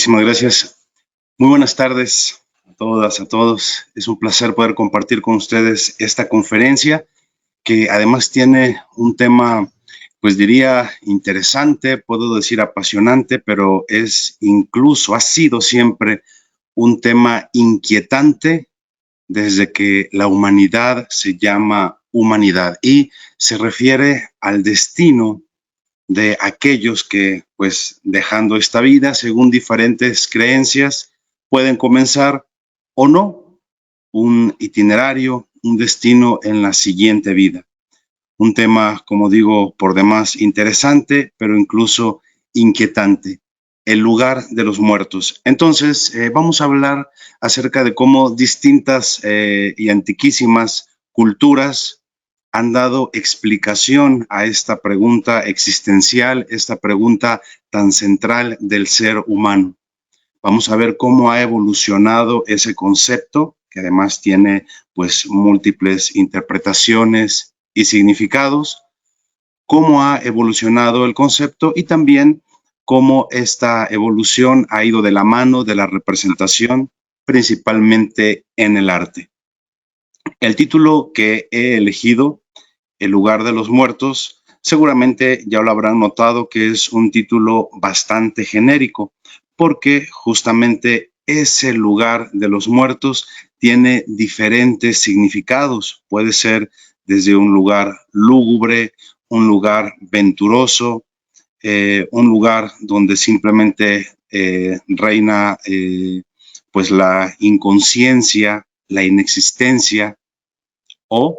Muchísimas gracias. Muy buenas tardes a todas, a todos. Es un placer poder compartir con ustedes esta conferencia que además tiene un tema, pues diría interesante, puedo decir apasionante, pero ha sido siempre un tema inquietante desde que la humanidad se llama humanidad y se refiere al destino de aquellos que, pues, dejando esta vida, según diferentes creencias, pueden comenzar o no un itinerario, un destino en la siguiente vida. Un tema, como digo, por demás interesante, pero incluso inquietante. El lugar de los muertos. Entonces, vamos a hablar acerca de cómo distintas y antiquísimas culturas han dado explicación a esta pregunta existencial, esta pregunta tan central del ser humano. Vamos a ver cómo ha evolucionado ese concepto, que además tiene pues múltiples interpretaciones y significados, cómo ha evolucionado el concepto y también cómo esta evolución ha ido de la mano de la representación, principalmente en el arte. El título que he elegido, El lugar de los muertos, seguramente ya lo habrán notado que es un título bastante genérico, porque justamente ese lugar de los muertos tiene diferentes significados. Puede ser desde un lugar lúgubre, un lugar venturoso, un lugar donde simplemente reina pues la inconsciencia, la inexistencia, o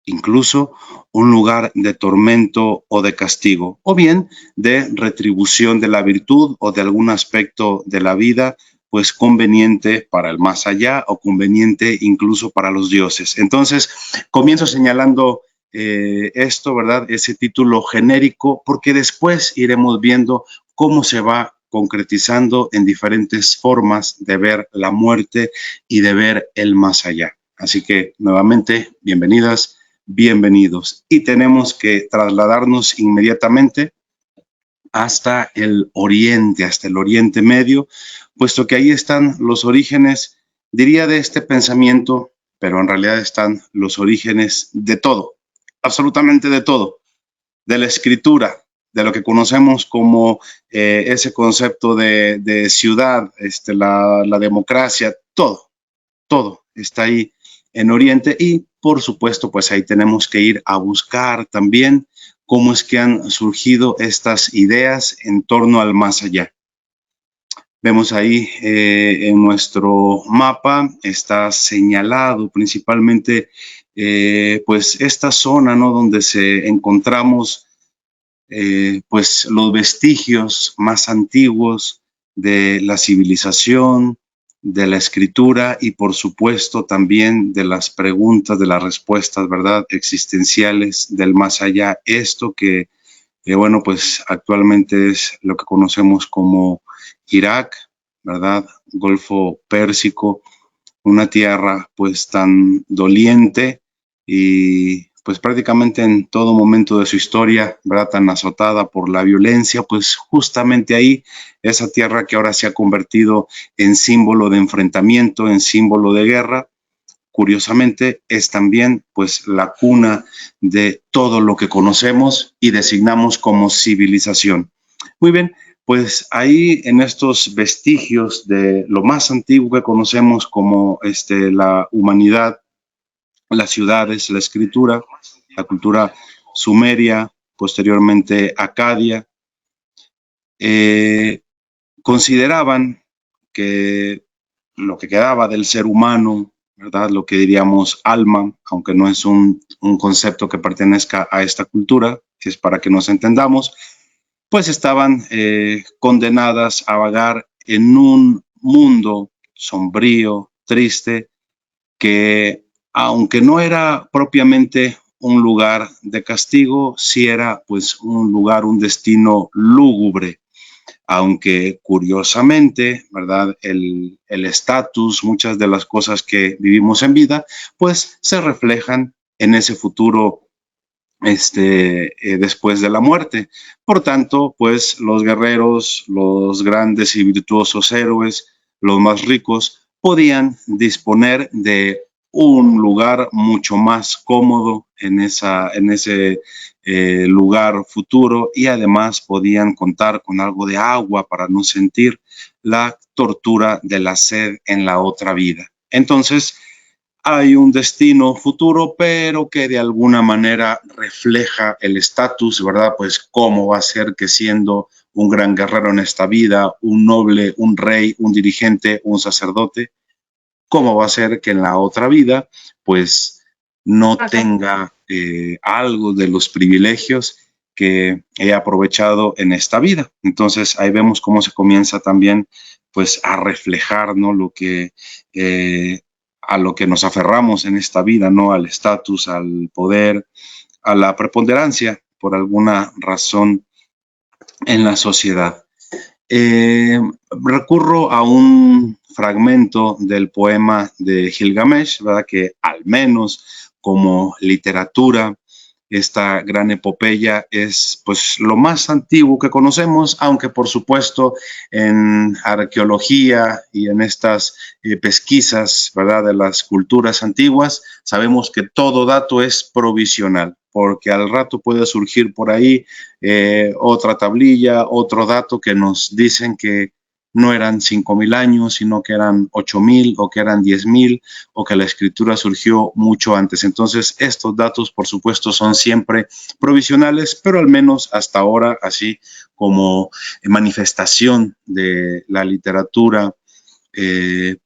incluso un lugar de tormento o de castigo, o bien de retribución de la virtud o de algún aspecto de la vida, pues conveniente para el más allá o conveniente incluso para los dioses. Entonces, comienzo señalando esto, ¿verdad? Ese título genérico, porque después iremos viendo cómo se va concretizando en diferentes formas de ver la muerte y de ver el más allá. Así que, nuevamente, bienvenidas, bienvenidos. Y tenemos que trasladarnos inmediatamente hasta el Oriente Medio, puesto que ahí están los orígenes, diría, de este pensamiento, pero en realidad están los orígenes de todo, absolutamente de todo, de la escritura, de lo que conocemos como ese concepto de ciudad, la democracia, todo está ahí en Oriente y por supuesto pues ahí tenemos que ir a buscar también cómo es que han surgido estas ideas en torno al más allá. Vemos ahí en nuestro mapa está señalado principalmente pues esta zona, ¿no? Donde se encontramos pues los vestigios más antiguos de la civilización, de la escritura y por supuesto también de las preguntas, de las respuestas, ¿verdad?, existenciales del más allá. Esto que bueno, pues actualmente es lo que conocemos como Irak, ¿verdad?, Golfo Pérsico, una tierra pues tan doliente y pues prácticamente en todo momento de su historia, ¿verdad?, tan azotada por la violencia, pues justamente ahí, esa tierra que ahora se ha convertido en símbolo de enfrentamiento, en símbolo de guerra, curiosamente es también pues la cuna de todo lo que conocemos y designamos como civilización. Muy bien, pues ahí en estos vestigios de lo más antiguo que conocemos como la humanidad, las ciudades, la escritura, la cultura sumeria, posteriormente acadia, consideraban que lo que quedaba del ser humano, ¿verdad?, lo que diríamos alma, aunque no es un concepto que pertenezca a esta cultura, que es para que nos entendamos, pues estaban condenadas a vagar en un mundo sombrío, triste, que aunque no era propiamente un lugar de castigo, sí era pues un lugar, un destino lúgubre, aunque curiosamente, ¿verdad?, el estatus, muchas de las cosas que vivimos en vida, pues se reflejan en ese futuro después de la muerte. Por tanto, pues los guerreros, los grandes y virtuosos héroes, los más ricos, podían disponer de un lugar mucho más cómodo en ese lugar futuro, y además podían contar con algo de agua para no sentir la tortura de la sed en la otra vida. Entonces, hay un destino futuro, pero que de alguna manera refleja el estatus, ¿verdad? Pues cómo va a ser que, siendo un gran guerrero en esta vida, un noble, un rey, un dirigente, un sacerdote, cómo va a ser que en la otra vida, pues no tenga algo de los privilegios que he aprovechado en esta vida. Entonces ahí vemos cómo se comienza también, pues, a reflejar, ¿no? A lo que nos aferramos en esta vida, ¿no? Al estatus, al poder, a la preponderancia por alguna razón en la sociedad. Recurro a un fragmento del poema de Gilgamesh, ¿verdad? Que al menos como literatura, esta gran epopeya es, pues, lo más antiguo que conocemos, aunque por supuesto en arqueología y en estas pesquisas, ¿verdad?, de las culturas antiguas, sabemos que todo dato es provisional, porque al rato puede surgir por ahí otra tablilla, otro dato que nos dicen que no eran 5,000 años, sino que eran 8,000, o que eran 10,000, o que la escritura surgió mucho antes. Entonces, estos datos, por supuesto, son siempre provisionales, pero al menos hasta ahora, así como manifestación de la literatura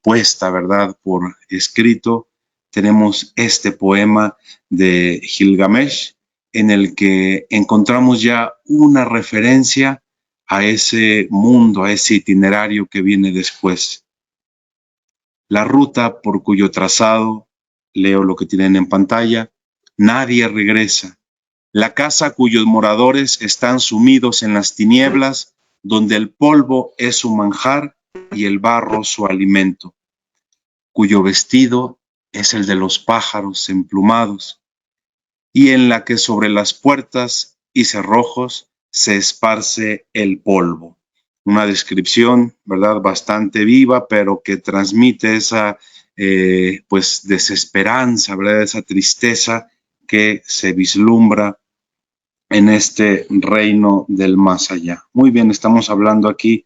puesta, ¿verdad?, por escrito, tenemos este poema de Gilgamesh, en el que encontramos ya una referencia a ese mundo, a ese itinerario que viene después. La ruta por cuyo trazado, leo lo que tienen en pantalla, nadie regresa. La casa cuyos moradores están sumidos en las tinieblas, donde el polvo es su manjar y el barro su alimento, cuyo vestido es el de los pájaros emplumados, y en la que sobre las puertas y cerrojos se esparce el polvo. Una descripción, ¿verdad?, bastante viva, pero que transmite esa pues desesperanza, ¿verdad?, esa tristeza que se vislumbra en este reino del más allá. Muy bien, estamos hablando aquí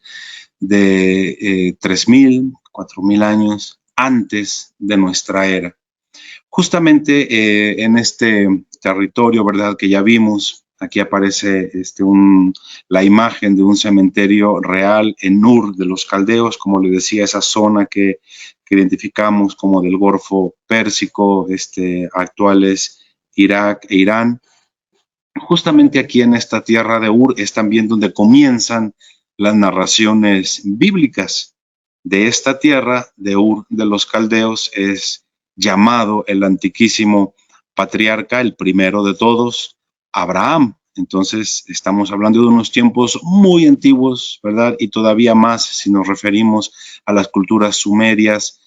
de 3,000, 4,000 años antes de nuestra era. Justamente en este territorio, ¿verdad?, que ya vimos, aquí aparece la imagen de un cementerio real en Ur de los Caldeos, como le decía, esa zona que identificamos como del Golfo Pérsico, actuales Irak e Irán. Justamente aquí en esta tierra de Ur es también donde comienzan las narraciones bíblicas. De esta tierra de Ur de los Caldeos es llamado el antiquísimo patriarca, el primero de todos, Abraham. Entonces estamos hablando de unos tiempos muy antiguos, ¿verdad? Y todavía más si nos referimos a las culturas sumerias,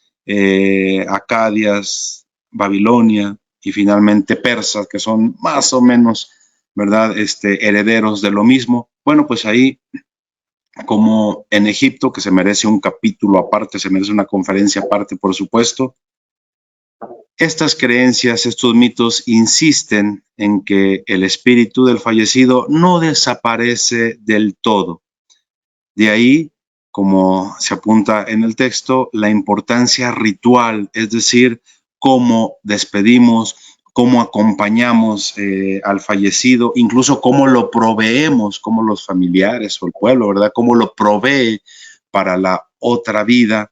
acadias, Babilonia y finalmente persas, que son más o menos, ¿verdad?, herederos de lo mismo. Bueno, pues ahí, como en Egipto, que se merece un capítulo aparte, se merece una conferencia aparte, por supuesto, estas creencias, estos mitos insisten en que el espíritu del fallecido no desaparece del todo. De ahí, como se apunta en el texto, la importancia ritual, es decir, cómo despedimos, cómo acompañamos al fallecido, incluso cómo lo proveemos, como los familiares o el pueblo, ¿verdad?, cómo lo provee para la otra vida,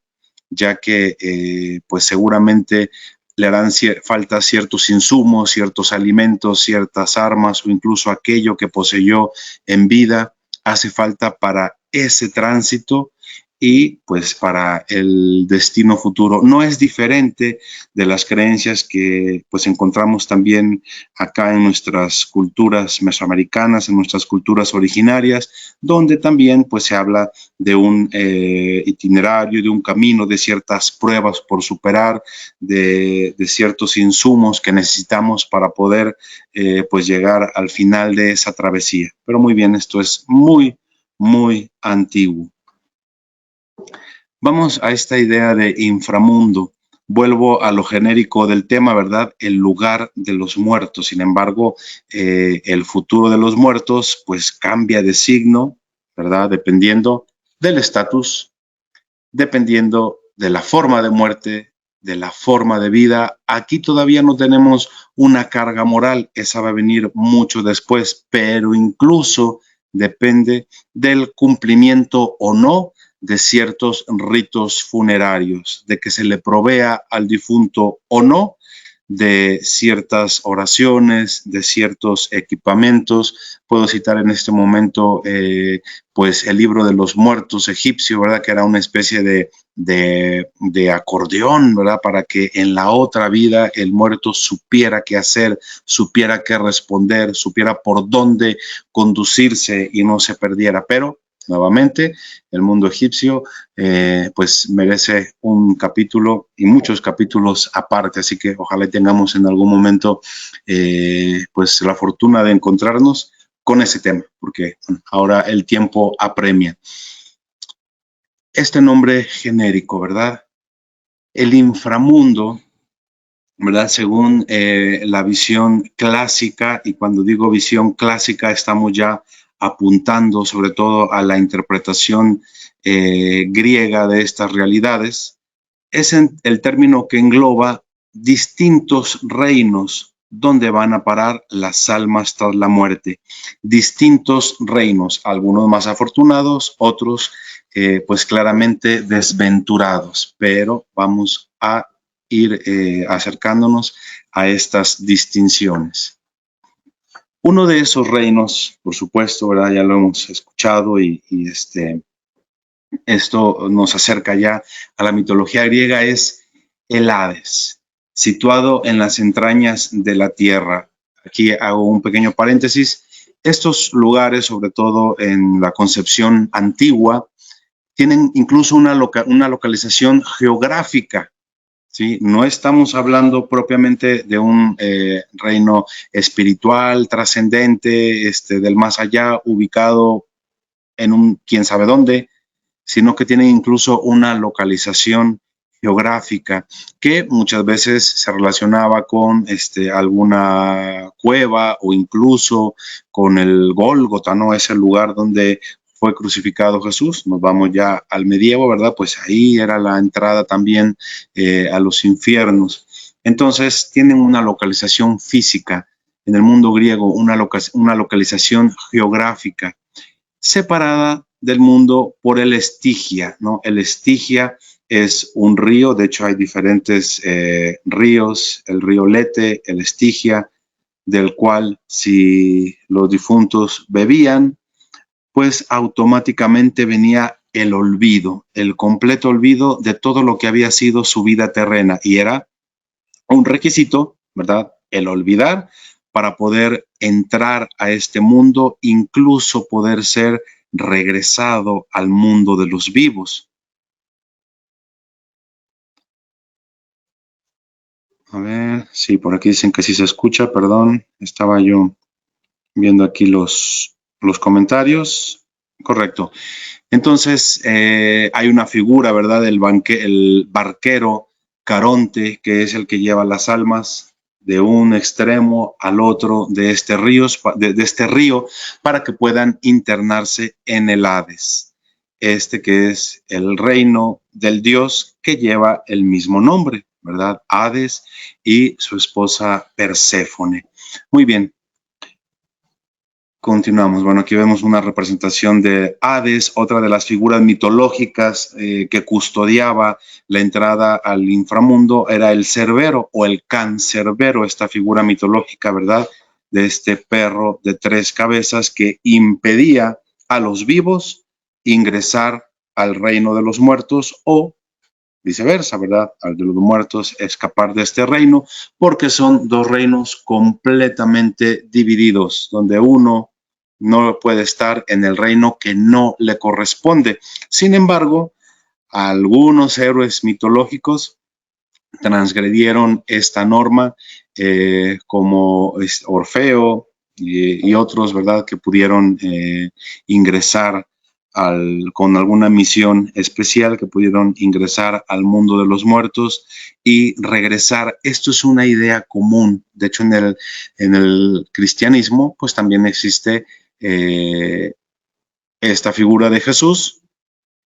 ya que pues seguramente le harán falta ciertos insumos, ciertos alimentos, ciertas armas, o incluso aquello que poseyó en vida hace falta para ese tránsito, y pues para el destino futuro. No es diferente de las creencias que pues encontramos también acá en nuestras culturas mesoamericanas, en nuestras culturas originarias, donde también pues se habla de un itinerario, de un camino, de ciertas pruebas por superar, de ciertos insumos que necesitamos para poder pues llegar al final de esa travesía. Pero muy bien, esto es muy, muy antiguo. Vamos a esta idea de inframundo. Vuelvo a lo genérico del tema, ¿verdad? El lugar de los muertos. Sin embargo, el futuro de los muertos, pues cambia de signo, ¿verdad? Dependiendo del estatus, dependiendo de la forma de muerte, de la forma de vida. Aquí todavía no tenemos una carga moral, esa va a venir mucho después, pero incluso depende del cumplimiento o no de ciertos ritos funerarios, de que se le provea al difunto o no de ciertas oraciones, de ciertos equipamientos. Puedo citar en este momento pues el libro de los muertos egipcio, ¿verdad? Que era una especie de acordeón, ¿verdad? Para que en la otra vida el muerto supiera qué hacer, supiera qué responder, supiera por dónde conducirse y no se perdiera. Pero nuevamente, el mundo egipcio pues merece un capítulo y muchos capítulos aparte, así que ojalá tengamos en algún momento pues la fortuna de encontrarnos con ese tema, porque bueno, ahora el tiempo apremia. Este nombre genérico, ¿verdad? El inframundo, ¿verdad? Según la visión clásica, y cuando digo visión clásica estamos ya apuntando sobre todo a la interpretación griega de estas realidades, es el término que engloba distintos reinos donde van a parar las almas tras la muerte. Distintos reinos, algunos más afortunados, otros pues claramente desventurados, pero vamos a ir acercándonos a estas distinciones. Uno de esos reinos, por supuesto, ¿verdad? Ya lo hemos escuchado y esto nos acerca ya a la mitología griega, es el Hades, situado en las entrañas de la tierra. Aquí hago un pequeño paréntesis. Estos lugares, sobre todo en la concepción antigua, tienen incluso una localización geográfica. ¿Sí? No estamos hablando propiamente de un reino espiritual, trascendente, del más allá, ubicado en un quién sabe dónde, sino que tienen incluso una localización geográfica que muchas veces se relacionaba con alguna cueva o incluso con el Gólgota, ¿no? Es el lugar donde fue crucificado Jesús. Nos vamos ya al medievo, ¿verdad? Pues ahí era la entrada también a los infiernos. Entonces tienen una localización física en el mundo griego, una localización geográfica separada del mundo por el Estigia, ¿no? El Estigia es un río, de hecho hay diferentes ríos, el río Lete, el Estigia, del cual si los difuntos bebían, pues automáticamente venía el olvido, el completo olvido de todo lo que había sido su vida terrena, y era un requisito, ¿verdad? El olvidar para poder entrar a este mundo, incluso poder ser regresado al mundo de los vivos. A ver, sí, por aquí dicen que sí se escucha, perdón, estaba yo viendo aquí los comentarios. Correcto. Entonces, hay una figura, ¿verdad? El barquero Caronte, que es el que lleva las almas de un extremo al otro de este río para que puedan internarse en el Hades. Que es el reino del dios que lleva el mismo nombre, ¿verdad? Hades y su esposa Perséfone. Muy bien. Continuamos. Bueno, aquí vemos una representación de Hades, otra de las figuras mitológicas que custodiaba la entrada al inframundo era el Cerbero o el Cancerbero, esta figura mitológica, ¿verdad? De este perro de 3 cabezas que impedía a los vivos ingresar al reino de los muertos o viceversa, ¿verdad? Al de los muertos escapar de este reino, porque son dos reinos completamente divididos, donde uno no puede estar en el reino que no le corresponde. Sin embargo, algunos héroes mitológicos transgredieron esta norma, como Orfeo y otros, ¿verdad?, que pudieron ingresar con alguna misión especial, que pudieron ingresar al mundo de los muertos y regresar. Esto es una idea común. De hecho, en el cristianismo, pues también existe esta figura de Jesús,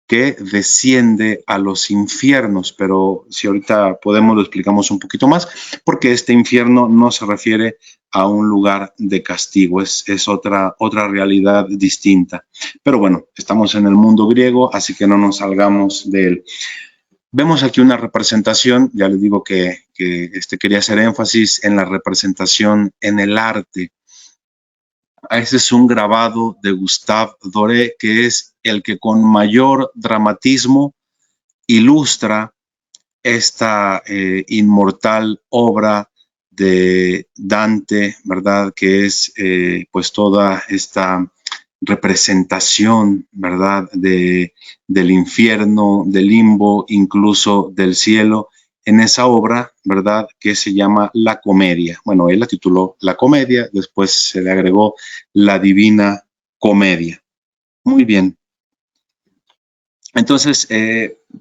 que desciende a los infiernos, pero si ahorita podemos lo explicamos un poquito más, porque este infierno no se refiere a un lugar de castigo, es otra realidad distinta. Pero bueno, estamos en el mundo griego, así que no nos salgamos de él. Vemos aquí una representación, ya les digo que quería hacer énfasis en la representación en el arte. Este es un grabado de Gustave Doré, que es el que con mayor dramatismo ilustra esta inmortal obra de Dante, ¿verdad? Que es pues toda esta representación, ¿verdad? Del infierno, del limbo, incluso del cielo, en esa obra, ¿verdad?, que se llama La Comedia. Bueno, él la tituló La Comedia, después se le agregó La Divina Comedia. Muy bien. Entonces,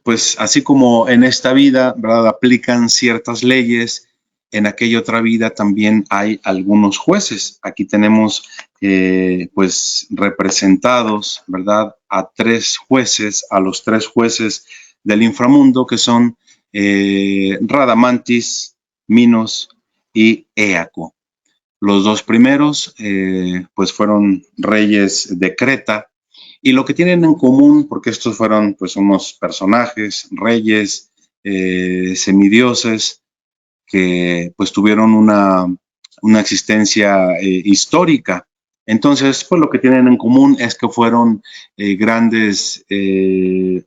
pues así como en esta vida, ¿verdad?, aplican ciertas leyes, en aquella otra vida también hay algunos jueces. Aquí tenemos, pues, representados, ¿verdad?, a tres jueces, a los tres jueces del inframundo, que son Radamantis, Minos y Éaco. Los dos primeros, pues, fueron reyes de Creta, y lo que tienen en común, porque estos fueron pues unos personajes, reyes, semidioses, que pues tuvieron una existencia histórica. Entonces, pues lo que tienen en común es que fueron grandes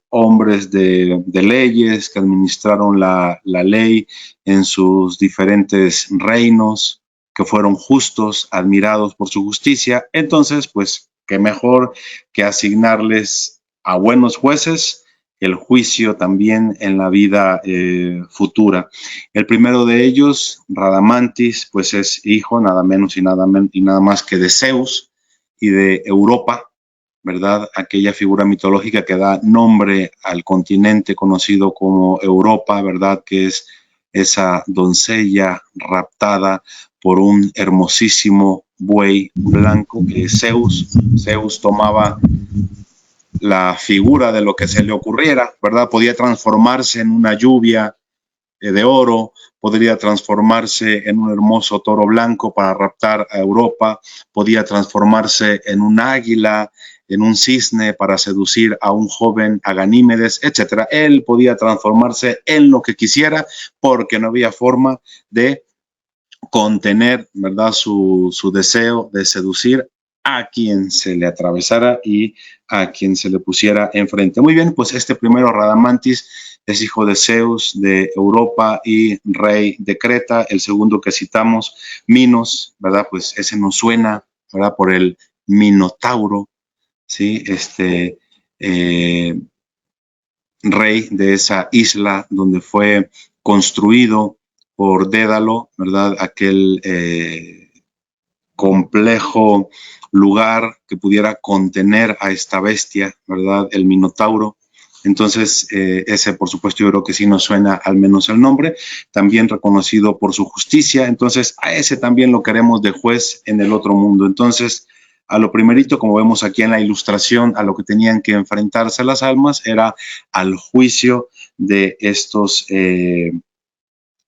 hombres de leyes, que administraron la ley en sus diferentes reinos, que fueron justos, admirados por su justicia. Entonces, pues, qué mejor que asignarles a buenos jueces el juicio también en la vida futura. El primero de ellos, Radamantis, pues es hijo nada menos y nada más que de Zeus y de Europa, ¿verdad? Aquella figura mitológica que da nombre al continente conocido como Europa, ¿verdad? Que es esa doncella raptada por un hermosísimo buey blanco que Zeus tomaba la figura de lo que se le ocurriera, ¿verdad? Podía transformarse en una lluvia de oro, podría transformarse en un hermoso toro blanco para raptar a Europa, podía transformarse en un águila, en un cisne para seducir a un joven a Ganímedes, etc. Él podía transformarse en lo que quisiera porque no había forma de contener, ¿verdad?, su deseo de seducir a quien se le atravesara y a quien se le pusiera enfrente. Muy bien, pues este primero, Radamantis, es hijo de Zeus, de Europa y rey de Creta. El segundo que citamos, Minos, ¿verdad? Pues ese nos suena, ¿verdad?, por el Minotauro, ¿sí? Rey de esa isla donde fue construido por Dédalo, ¿verdad? Aquel complejo lugar que pudiera contener a esta bestia, ¿verdad? El Minotauro. Entonces, ese, por supuesto, yo creo que sí nos suena al menos el nombre, también reconocido por su justicia. Entonces, a ese también lo queremos de juez en el otro mundo. Entonces, a lo primerito, como vemos aquí en la ilustración, a lo que tenían que enfrentarse las almas era al juicio de estos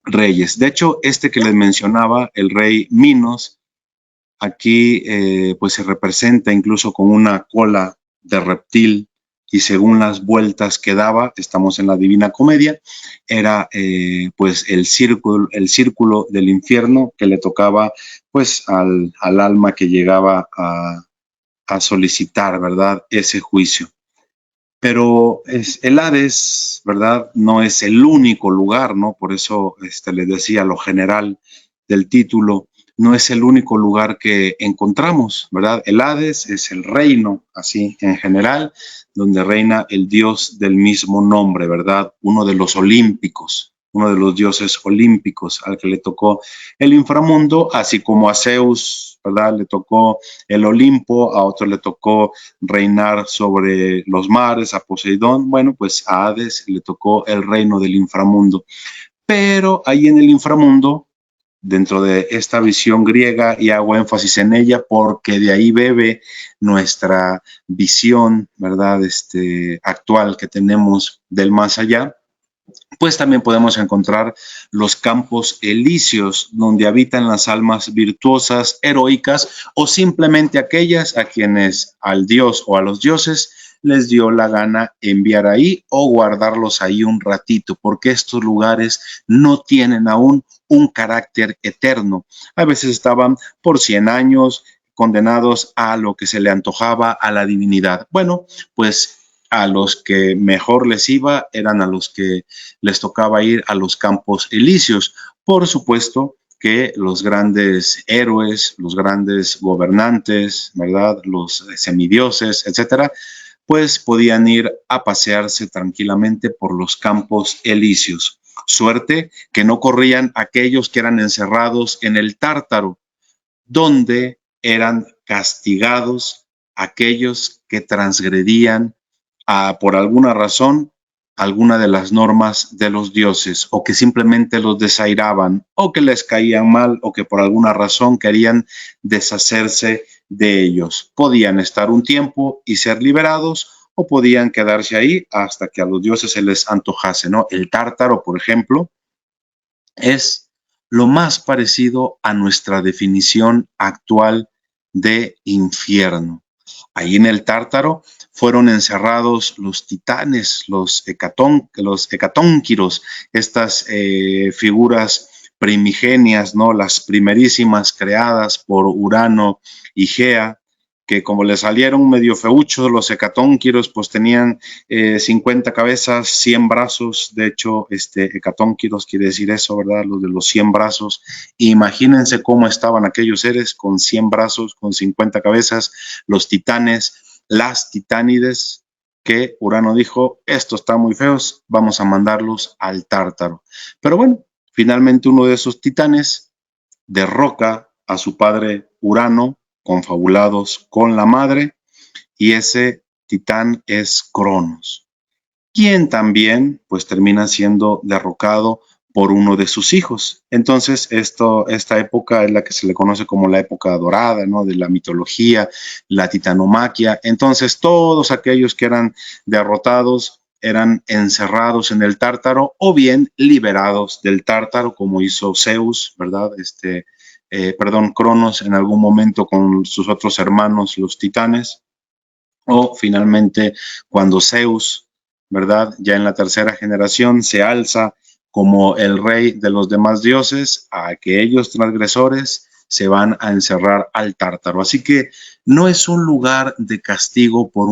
reyes. De hecho, este que les mencionaba, el rey Minos, aquí pues se representa incluso con una cola de reptil, y según las vueltas que daba, estamos en la Divina Comedia, era pues el círculo del infierno que le tocaba pues al alma que llegaba a solicitar, ¿verdad?, ese juicio. Pero el Hades, ¿verdad? No es el único lugar, ¿no? Por eso les decía lo general del título, no es el único lugar que encontramos, ¿verdad? El Hades es el reino, así en general, donde reina el dios del mismo nombre, ¿verdad? Uno de los olímpicos, uno de los dioses olímpicos al que le tocó el inframundo, así como a Zeus, ¿verdad? Le tocó el Olimpo, a otro le tocó reinar sobre los mares, a Poseidón. Bueno, pues a Hades le tocó el reino del inframundo. Pero ahí en el inframundo, dentro de esta visión griega, y hago énfasis en ella porque de ahí bebe nuestra visión, ¿verdad? Actual que tenemos del más allá, pues también podemos encontrar los campos elíseos, donde habitan las almas virtuosas, heroicas o simplemente aquellas a quienes al dios o a los dioses les dio la gana enviar ahí o guardarlos ahí un ratito, porque estos lugares no tienen aún un carácter eterno. A veces estaban por 100 años condenados a lo que se le antojaba a la divinidad. Bueno, pues a los que mejor les iba eran a los que les tocaba ir a los campos elíseos. Por supuesto que los grandes héroes, los grandes gobernantes, ¿verdad? Los semidioses, etcétera, pues podían ir a pasearse tranquilamente por los campos elíseos. Suerte que no corrían aquellos que eran encerrados en el Tártaro, donde eran castigados aquellos que transgredían por alguna razón alguna de las normas de los dioses, o que simplemente los desairaban, o que les caían mal, o que por alguna razón querían deshacerse de ellos. Podían estar un tiempo y ser liberados, o podían quedarse ahí hasta que a los dioses se les antojase, ¿no? El Tártaro, por ejemplo, es lo más parecido a nuestra definición actual de infierno. Ahí en el Tártaro fueron encerrados los titanes, los hecatónquiros, estas figuras primigenias, ¿no? Las primerísimas creadas por Urano y Gea, que como le salieron medio feuchos los hecatónquiros, pues tenían 50 cabezas, 100 brazos. De hecho, hecatónquiros quiere decir eso, ¿verdad? Los de los 100 brazos. Imagínense cómo estaban aquellos seres con 100 brazos, con 50 cabezas, los titanes, las titánides, que Urano dijo, estos están muy feos, vamos a mandarlos al Tártaro. Pero bueno, finalmente uno de esos titanes derroca a su padre Urano, confabulados con la madre, y ese titán es Cronos, quien también pues termina siendo derrocado por uno de sus hijos. Entonces, esta época es la que se le conoce como la época dorada, ¿no? De la mitología, la titanomaquia. Entonces, todos aquellos que eran derrotados eran encerrados en el Tártaro o bien liberados del Tártaro, como hizo Zeus, ¿verdad? Cronos en algún momento con sus otros hermanos, los titanes, o finalmente cuando Zeus, ¿verdad? Ya en la tercera generación se alza como el rey de los demás dioses, a aquellos transgresores se van a encerrar al Tártaro. Así que no es un lugar de castigo por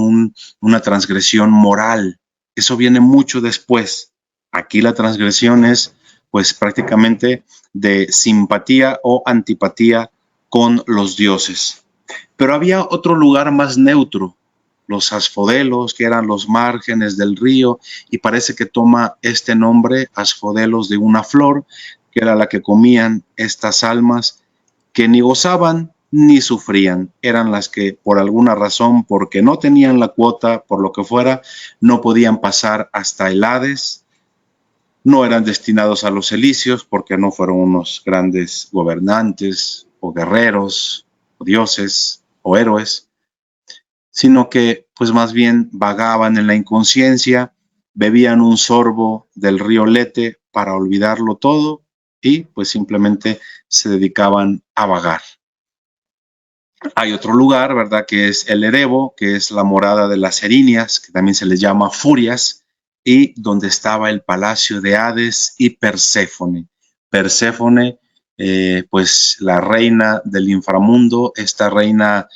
una transgresión moral. Eso viene mucho después. Aquí la transgresión es pues prácticamente de simpatía o antipatía con los dioses. Pero había otro lugar más neutro, los asfodelos, que eran los márgenes del río, y parece que toma este nombre, asfodelos, de una flor, que era la que comían estas almas, que ni gozaban ni sufrían. Eran las que por alguna razón, porque no tenían la cuota, por lo que fuera, no podían pasar hasta el Hades. No eran destinados a los elíseos porque no fueron unos grandes gobernantes o guerreros o dioses o héroes, sino que pues más bien vagaban en la inconsciencia, bebían un sorbo del río Lete para olvidarlo todo y pues simplemente se dedicaban a vagar. Hay otro lugar, ¿verdad?, que es el Erebo, que es la morada de las Erinias, que también se les llama Furias, y donde estaba el palacio de Hades y Perséfone. Perséfone, pues la reina del inframundo, esta reina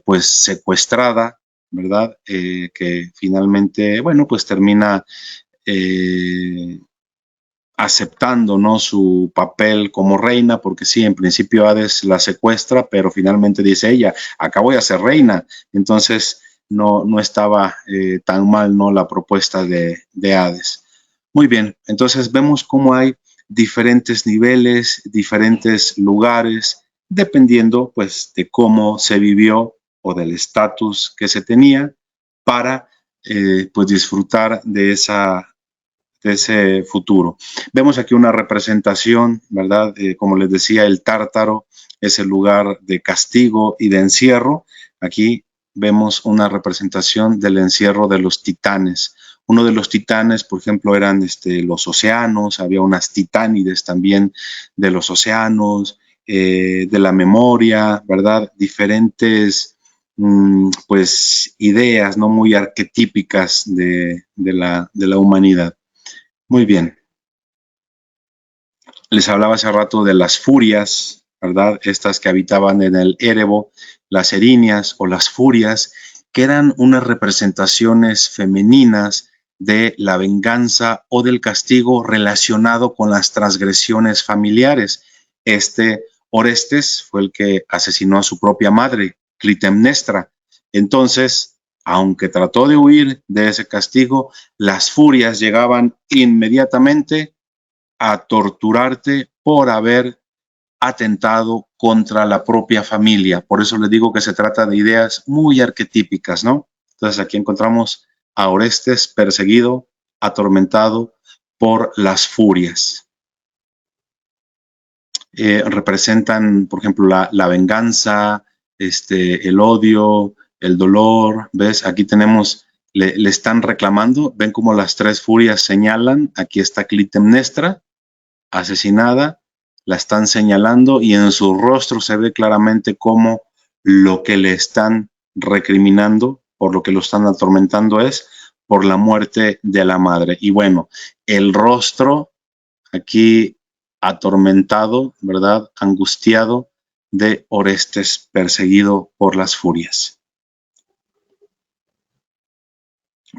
pues secuestrada ¿verdad? Que finalmente, bueno, pues termina aceptando, ¿no?, su papel como reina, porque sí, en principio Hades la secuestra, pero finalmente dice ella, acá voy a ser reina. Entonces no estaba tan mal, ¿no?, la propuesta de Hades. Muy bien, entonces vemos cómo hay diferentes niveles, diferentes lugares, dependiendo pues de cómo se vivió o del estatus que se tenía para pues disfrutar de ese futuro. Vemos aquí una representación, ¿verdad? Como les decía, el Tártaro es el lugar de castigo y de encierro. Aquí vemos una representación del encierro de los titanes. Uno de los titanes, por ejemplo, eran los océanos, había unas titánides también de los océanos, de la memoria, ¿verdad? Diferentes pues ideas no muy arquetípicas de la humanidad. Muy bien. Les hablaba hace rato de las furias, ¿verdad? Estas que habitaban en el Erebo, las erinias o las furias, que eran unas representaciones femeninas de la venganza o del castigo relacionado con las transgresiones familiares. Orestes fue el que asesinó a su propia madre, Clitemnestra. Entonces, aunque trató de huir de ese castigo, las furias llegaban inmediatamente a torturarte por haber atentado contra la propia familia. Por eso les digo que se trata de ideas muy arquetípicas, ¿no? Entonces aquí encontramos a Orestes perseguido, atormentado por las furias. Representan, por ejemplo, la venganza, el odio, el dolor. ¿Ves? Aquí tenemos, le están reclamando. Ven cómo las tres furias señalan. Aquí está Clitemnestra, asesinada, la están señalando y en su rostro se ve claramente cómo lo que le están recriminando, por lo que lo están atormentando es por la muerte de la madre. Y bueno, el rostro aquí atormentado, ¿verdad? Angustiado de Orestes, perseguido por las furias.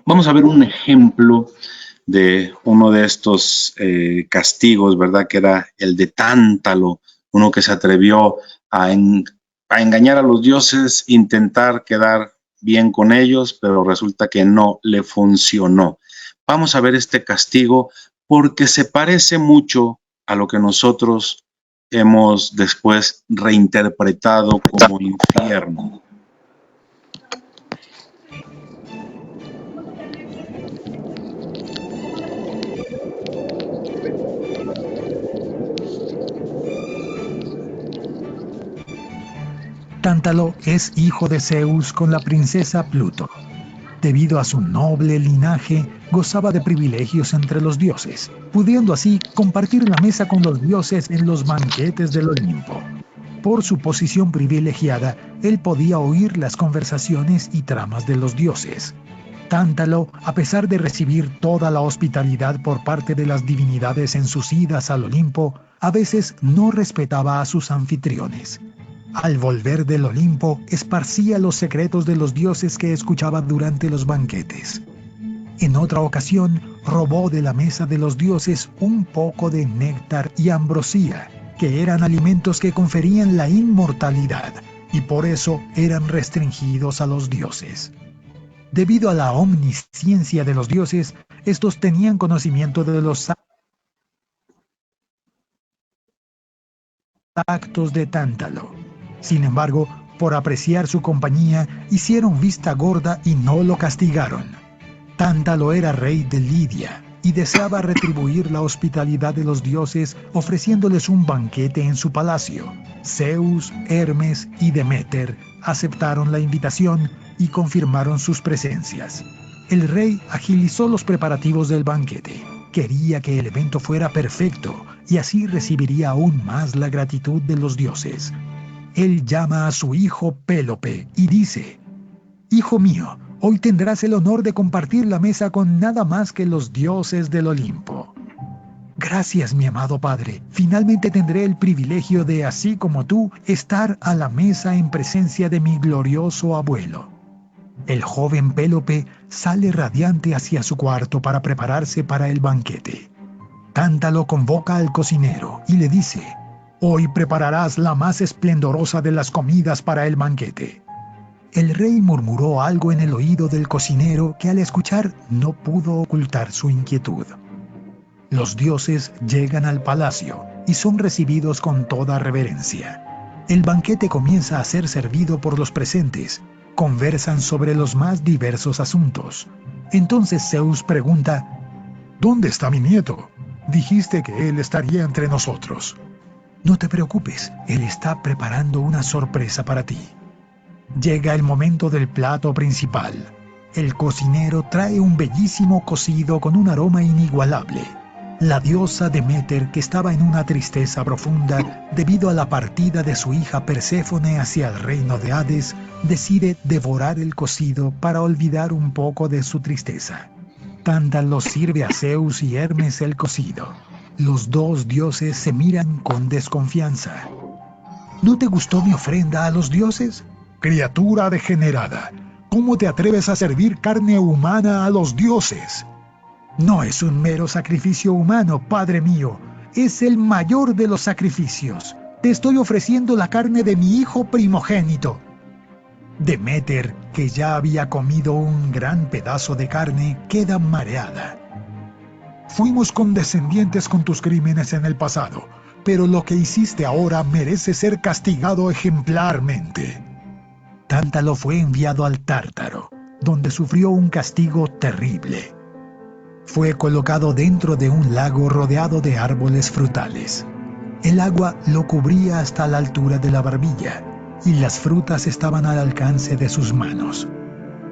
Vamos a ver un ejemplo de uno de estos castigos, ¿verdad? Que era el de Tántalo, uno que se atrevió a engañar a los dioses, intentar quedar bien con ellos, pero resulta que no le funcionó. Vamos a ver este castigo porque se parece mucho a lo que nosotros hemos después reinterpretado como infierno. Tántalo es hijo de Zeus con la princesa Pluto. Debido a su noble linaje, gozaba de privilegios entre los dioses, pudiendo así compartir la mesa con los dioses en los banquetes del Olimpo. Por su posición privilegiada, él podía oír las conversaciones y tramas de los dioses. Tántalo, a pesar de recibir toda la hospitalidad por parte de las divinidades en sus idas al Olimpo, a veces no respetaba a sus anfitriones. Al volver del Olimpo, esparcía los secretos de los dioses que escuchaba durante los banquetes. En otra ocasión, robó de la mesa de los dioses un poco de néctar y ambrosía, que eran alimentos que conferían la inmortalidad, y por eso eran restringidos a los dioses. Debido a la omnisciencia de los dioses, estos tenían conocimiento de los actos de Tántalo. Sin embargo, por apreciar su compañía, hicieron vista gorda y no lo castigaron. Tántalo era rey de Lidia y deseaba retribuir la hospitalidad de los dioses ofreciéndoles un banquete en su palacio. Zeus, Hermes y Deméter aceptaron la invitación y confirmaron sus presencias. El rey agilizó los preparativos del banquete. Quería que el evento fuera perfecto y así recibiría aún más la gratitud de los dioses. Él llama a su hijo Pélope y dice: «Hijo mío, hoy tendrás el honor de compartir la mesa con nada más que los dioses del Olimpo». «Gracias, mi amado padre. Finalmente tendré el privilegio de, así como tú, estar a la mesa en presencia de mi glorioso abuelo». El joven Pélope sale radiante hacia su cuarto para prepararse para el banquete. Tántalo convoca al cocinero y le dice: «Hoy prepararás la más esplendorosa de las comidas para el banquete». El rey murmuró algo en el oído del cocinero que al escuchar no pudo ocultar su inquietud. Los dioses llegan al palacio y son recibidos con toda reverencia. El banquete comienza a ser servido por los presentes. Conversan sobre los más diversos asuntos. Entonces Zeus pregunta: «¿Dónde está mi nieto? Dijiste que él estaría entre nosotros». «No te preocupes, él está preparando una sorpresa para ti». Llega el momento del plato principal. El cocinero trae un bellísimo cocido con un aroma inigualable. La diosa Deméter, que estaba en una tristeza profunda debido a la partida de su hija Perséfone hacia el reino de Hades, decide devorar el cocido para olvidar un poco de su tristeza. Tántalo sirve a Zeus y Hermes el cocido. Los dos dioses se miran con desconfianza. ¿No te gustó mi ofrenda a los dioses? Criatura degenerada, ¿cómo te atreves a servir carne humana a los dioses? No es un mero sacrificio humano, padre mío, es el mayor de los sacrificios. Te estoy ofreciendo la carne de mi hijo primogénito. Deméter, que ya había comido un gran pedazo de carne, queda mareada. Fuimos condescendientes con tus crímenes en el pasado, pero lo que hiciste ahora merece ser castigado ejemplarmente. Tántalo fue enviado al Tártaro, donde sufrió un castigo terrible. Fue colocado dentro de un lago rodeado de árboles frutales. El agua lo cubría hasta la altura de la barbilla, y las frutas estaban al alcance de sus manos.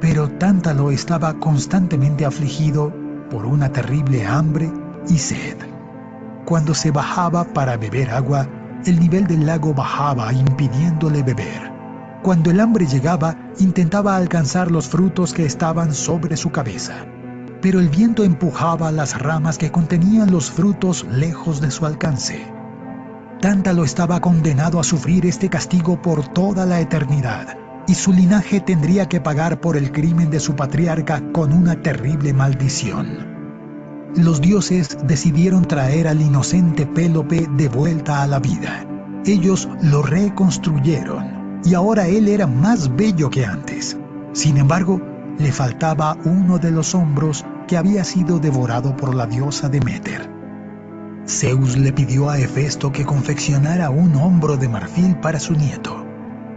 Pero Tántalo estaba constantemente afligido por una terrible hambre y sed. Cuando se bajaba para beber agua, el nivel del lago bajaba, impidiéndole beber. Cuando el hambre llegaba, intentaba alcanzar los frutos que estaban sobre su cabeza. Pero el viento empujaba las ramas que contenían los frutos lejos de su alcance. Tántalo estaba condenado a sufrir este castigo por toda la eternidad, y su linaje tendría que pagar por el crimen de su patriarca con una terrible maldición. Los dioses decidieron traer al inocente Pélope de vuelta a la vida. Ellos lo reconstruyeron, y ahora él era más bello que antes. Sin embargo, le faltaba uno de los hombros que había sido devorado por la diosa Deméter. Zeus le pidió a Hefesto que confeccionara un hombro de marfil para su nieto.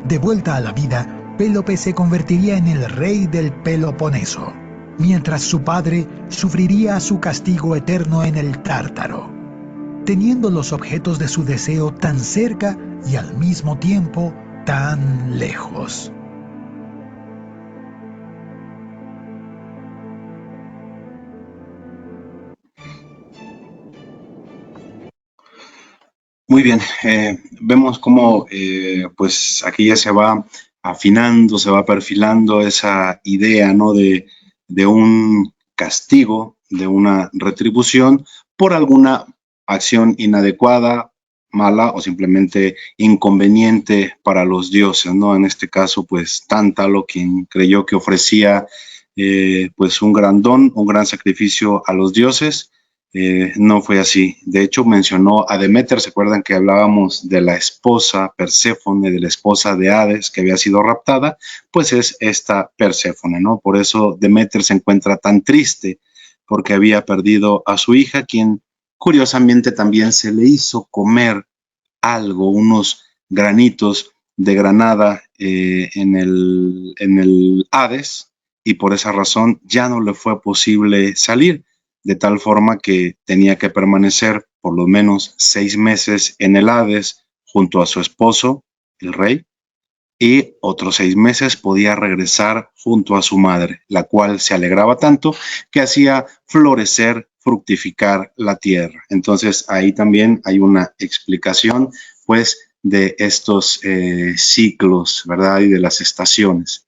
De vuelta a la vida, Pélope se convertiría en el rey del Peloponeso, mientras su padre sufriría su castigo eterno en el Tártaro. Teniendo los objetos de su deseo tan cerca y al mismo tiempo tan lejos. Muy bien, vemos cómo pues aquí ya se va afinando, se va perfilando esa idea, ¿no? de un castigo, de una retribución por alguna acción inadecuada, mala o simplemente inconveniente para los dioses, ¿no? En este caso, pues Tántalo, quien creyó que ofrecía pues un gran don, un gran sacrificio a los dioses, no fue así. De hecho, mencionó a Deméter. ¿Se acuerdan que hablábamos de la esposa Perséfone, de la esposa de Hades que había sido raptada? Pues es esta Perséfone, ¿no? Por eso Deméter se encuentra tan triste, porque había perdido a su hija, quien curiosamente también se le hizo comer algo, unos granitos de granada en el Hades, y por esa razón ya no le fue posible salir, de tal forma que tenía que permanecer por lo menos 6 meses en el Hades junto a su esposo, el rey, y otros 6 meses podía regresar junto a su madre, la cual se alegraba tanto que hacía florecer, fructificar la tierra. Entonces ahí también hay una explicación, pues, de estos ciclos, ¿verdad? Y de las estaciones.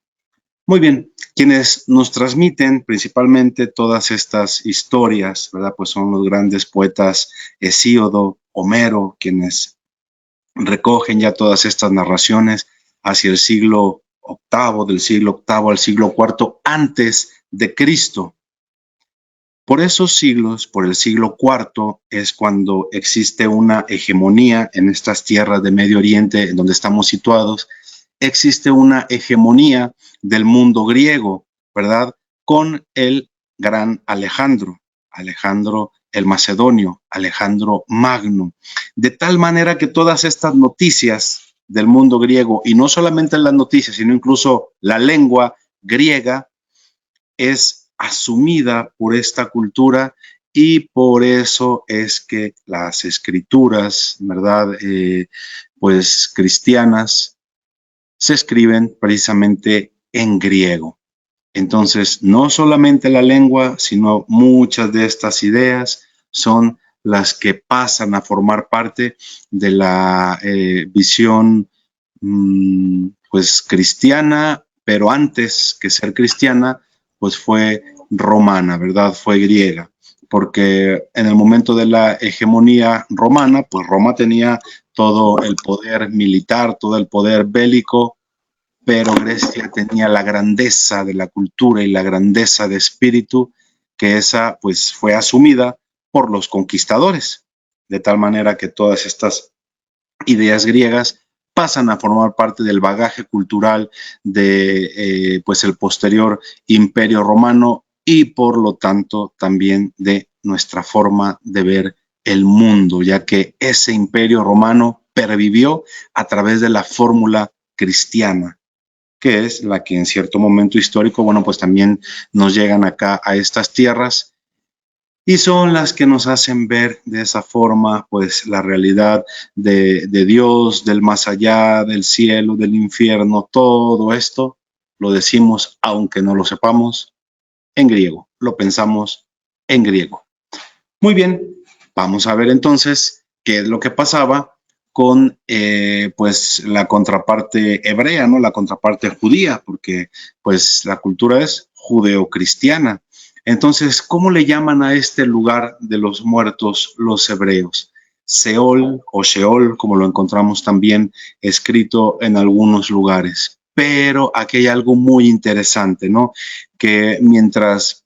Muy bien, quienes nos transmiten principalmente todas estas historias, ¿verdad? Pues son los grandes poetas Hesíodo, Homero, quienes recogen ya todas estas narraciones hacia el siglo VIII, del siglo VIII al siglo IV antes de Cristo. Por esos siglos, por el siglo IV, es cuando existe una hegemonía en estas tierras de Medio Oriente, en donde estamos situados, existe una hegemonía del mundo griego, ¿verdad? Con el gran Alejandro, Alejandro el Macedonio, Alejandro Magno. De tal manera que todas estas noticias del mundo griego, y no solamente las noticias, sino incluso la lengua griega, es asumida por esta cultura y por eso es que las escrituras, ¿verdad? Pues cristianas se escriben precisamente en griego. Entonces, no solamente la lengua, sino muchas de estas ideas son las que pasan a formar parte de la visión pues cristiana, pero antes que ser cristiana, pues fue romana, ¿verdad? Fue griega, porque en el momento de la hegemonía romana, pues Roma tenía todo el poder militar, todo el poder bélico, pero Grecia tenía la grandeza de la cultura y la grandeza de espíritu, que esa pues fue asumida por los conquistadores, de tal manera que todas estas ideas griegas pasan a formar parte del bagaje cultural de pues el posterior imperio romano y por lo tanto también de nuestra forma de ver el mundo, ya que ese imperio romano pervivió a través de la fórmula cristiana, que es la que en cierto momento histórico, bueno, pues también nos llegan acá a estas tierras y son las que nos hacen ver de esa forma, pues la realidad de Dios, del más allá, del cielo, del infierno, todo esto lo decimos, aunque no lo sepamos, en griego, lo pensamos en griego. Muy bien, vamos a ver entonces qué es lo que pasaba con pues la contraparte hebrea, ¿no? La contraparte judía, porque pues la cultura es judeocristiana. Entonces, ¿cómo le llaman a este lugar de los muertos los hebreos? Seol o Sheol, como lo encontramos también escrito en algunos lugares. Pero aquí hay algo muy interesante, ¿no? Que mientras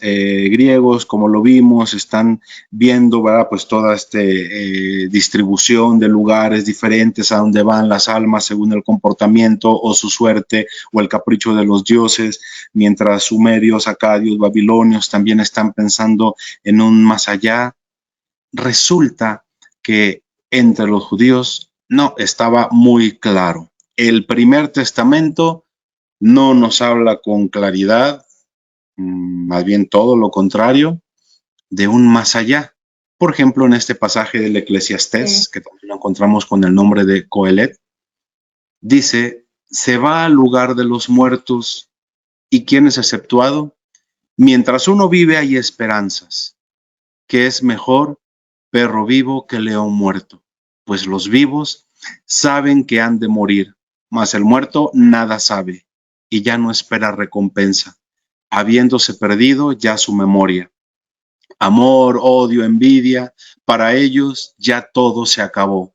griegos, como lo vimos, están viendo, ¿verdad? Pues toda esta distribución de lugares diferentes a donde van las almas según el comportamiento o su suerte o el capricho de los dioses, mientras sumerios, acadios, babilonios también están pensando en un más allá. Resulta que entre los judíos no estaba muy claro. El primer testamento no nos habla con claridad, más bien todo lo contrario, de un más allá. Por ejemplo, en este pasaje del Eclesiastés, que también lo encontramos con el nombre de Coelet, dice, se va al lugar de los muertos, ¿y quién es exceptuado? Mientras uno vive hay esperanzas, que es mejor perro vivo que león muerto, pues los vivos saben que han de morir, mas el muerto nada sabe y ya no espera recompensa, habiéndose perdido ya su memoria. Amor, odio, envidia, para ellos ya todo se acabó.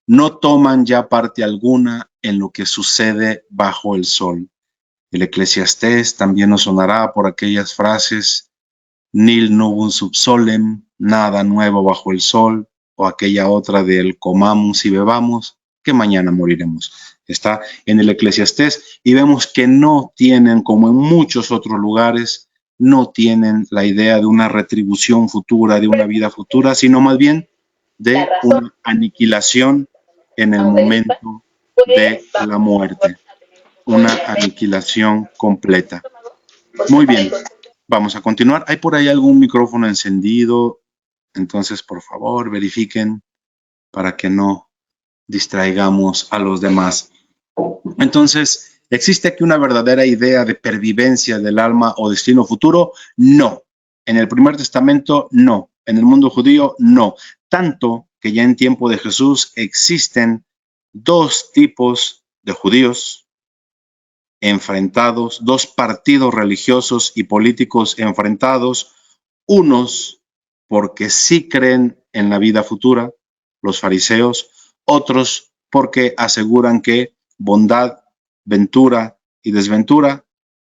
No toman ya parte alguna en lo que sucede bajo el sol. El Eclesiastés también nos sonará por aquellas frases, nil novum sub solem, nada nuevo bajo el sol, o aquella otra del comamos y bebamos, que mañana moriremos. Está en el Eclesiastés y vemos que no tienen, como en muchos otros lugares, no tienen la idea de una retribución futura, de una vida futura, sino más bien de una aniquilación en el momento de la muerte, una aniquilación completa. Muy bien, vamos a continuar. ¿Hay por ahí algún micrófono encendido? Entonces, por favor, verifiquen para que no distraigamos a los demás. Entonces, ¿existe aquí una verdadera idea de pervivencia del alma o destino futuro? No. En el Primer Testamento, no. En el mundo judío, no. Tanto que ya en tiempo de Jesús existen dos tipos de judíos enfrentados, dos partidos religiosos y políticos enfrentados, unos porque sí creen en la vida futura, los fariseos, otros porque aseguran que bondad, ventura y desventura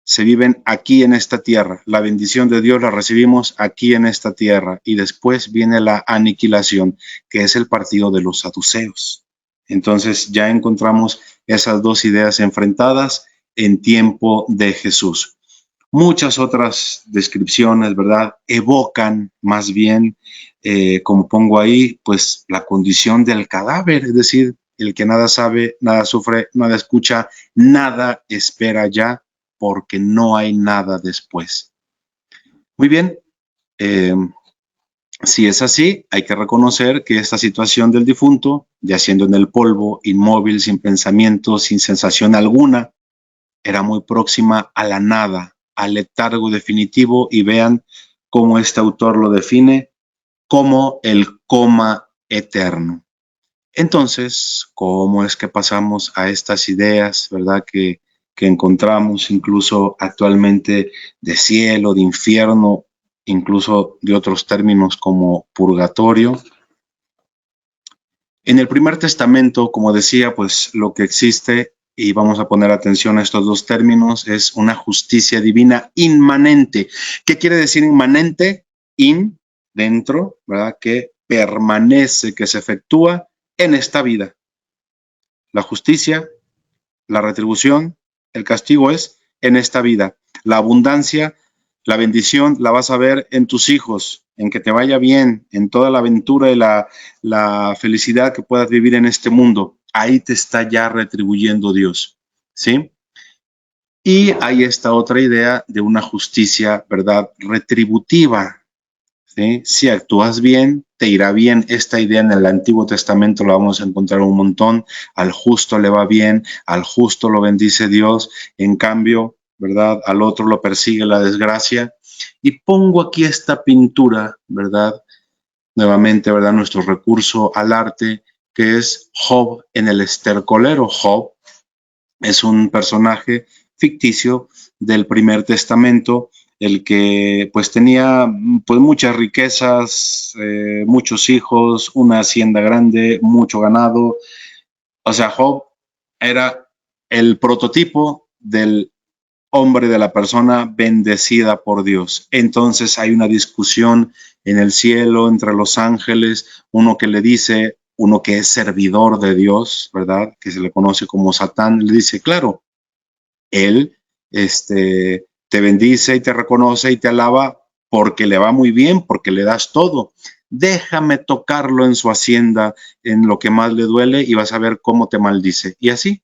se viven aquí en esta tierra. La bendición de Dios la recibimos aquí en esta tierra y después viene la aniquilación, que es el partido de los saduceos. Entonces ya encontramos esas dos ideas enfrentadas en tiempo de Jesús. Muchas otras descripciones, ¿verdad? Evocan más bien, como pongo ahí, pues la condición del cadáver, es decir, el que nada sabe, nada sufre, nada escucha, nada espera ya, porque no hay nada después. Muy bien, si es así, hay que reconocer que esta situación del difunto, yaciendo en el polvo, inmóvil, sin pensamiento, sin sensación alguna, era muy próxima a la nada, al letargo definitivo, y vean cómo este autor lo define como el coma eterno. Entonces, ¿cómo es que pasamos a estas ideas, verdad, que encontramos incluso actualmente de cielo, de infierno, incluso de otros términos como purgatorio? En el Primer Testamento, como decía, pues lo que existe, y vamos a poner atención a estos dos términos, es una justicia divina inmanente. ¿Qué quiere decir inmanente? In, dentro, ¿verdad? Que permanece, que se efectúa en esta vida. La justicia, la retribución, el castigo es en esta vida. La abundancia, la bendición la vas a ver en tus hijos, en que te vaya bien, en toda la aventura y la felicidad que puedas vivir en este mundo. Ahí te está ya retribuyendo Dios, ¿sí? Y hay esta otra idea de una justicia, ¿verdad? Retributiva, ¿sí? Si actúas bien, te irá bien. Esta idea en el Antiguo Testamento la vamos a encontrar un montón. Al justo le va bien, al justo lo bendice Dios. En cambio, ¿verdad? Al otro lo persigue la desgracia. Y pongo aquí esta pintura, ¿verdad? Nuevamente, ¿verdad? Nuestro recurso al arte, que es Job en el estercolero. Job es un personaje ficticio del Primer Testamento, el que pues tenía pues muchas riquezas, muchos hijos, una hacienda grande, mucho ganado. O sea, Job era el prototipo del hombre, de la persona bendecida por Dios. Entonces hay una discusión en el cielo entre los ángeles, uno que le dice, uno que es servidor de Dios, ¿verdad? Que se le conoce como Satán, le dice, claro, él te bendice y te reconoce y te alaba porque le va muy bien, porque le das todo. Déjame tocarlo en su hacienda, en lo que más le duele, y vas a ver cómo te maldice. Y así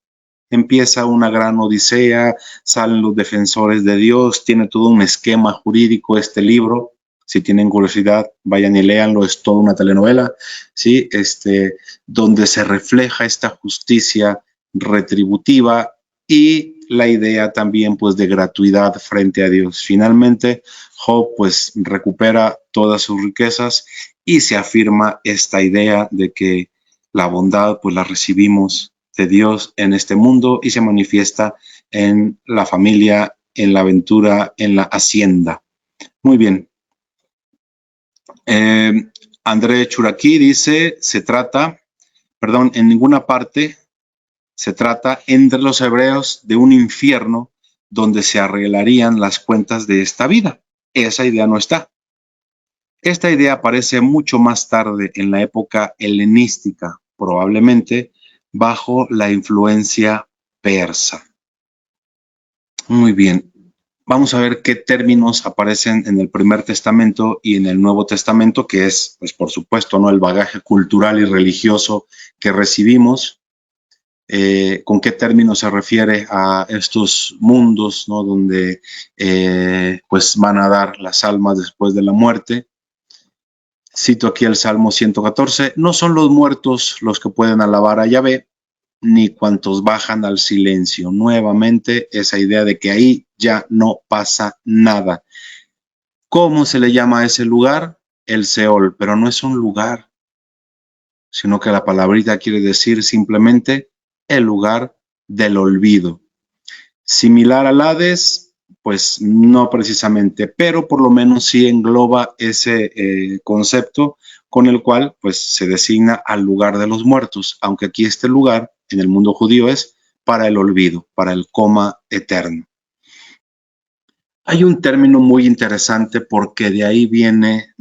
empieza una gran odisea, salen los defensores de Dios, tiene todo un esquema jurídico este libro. Si tienen curiosidad, vayan y léanlo, es toda una telenovela, ¿sí? Donde se refleja esta justicia retributiva y la idea también pues de gratuidad frente a Dios. Finalmente, Job pues recupera todas sus riquezas y se afirma esta idea de que la bondad pues la recibimos de Dios en este mundo y se manifiesta en la familia, en la aventura, en la hacienda. Muy bien. André Churaqui dice, en ninguna parte se trata entre los hebreos de un infierno donde se arreglarían las cuentas de esta vida. Esa idea no está. Esta idea aparece mucho más tarde en la época helenística, probablemente bajo la influencia persa. Muy bien. Vamos a ver qué términos aparecen en el Primer Testamento y en el Nuevo Testamento, que es, pues por supuesto, ¿no?, el bagaje cultural y religioso que recibimos. Con qué términos se refiere a estos mundos, ¿no?, donde pues van a dar las almas después de la muerte. Cito aquí el Salmo 114, no son los muertos los que pueden alabar a Yahvé, ni cuantos bajan al silencio. Nuevamente esa idea de que ahí ya no pasa nada. ¿Cómo se le llama a ese lugar? El Seol, pero no es un lugar, sino que la palabrita quiere decir simplemente el lugar del olvido. Similar al Hades, pues no precisamente, pero por lo menos sí engloba ese concepto con el cual pues se designa al lugar de los muertos, aunque aquí este lugar en el mundo judío es para el olvido, para el coma eterno. Hay un término muy interesante porque de ahí viene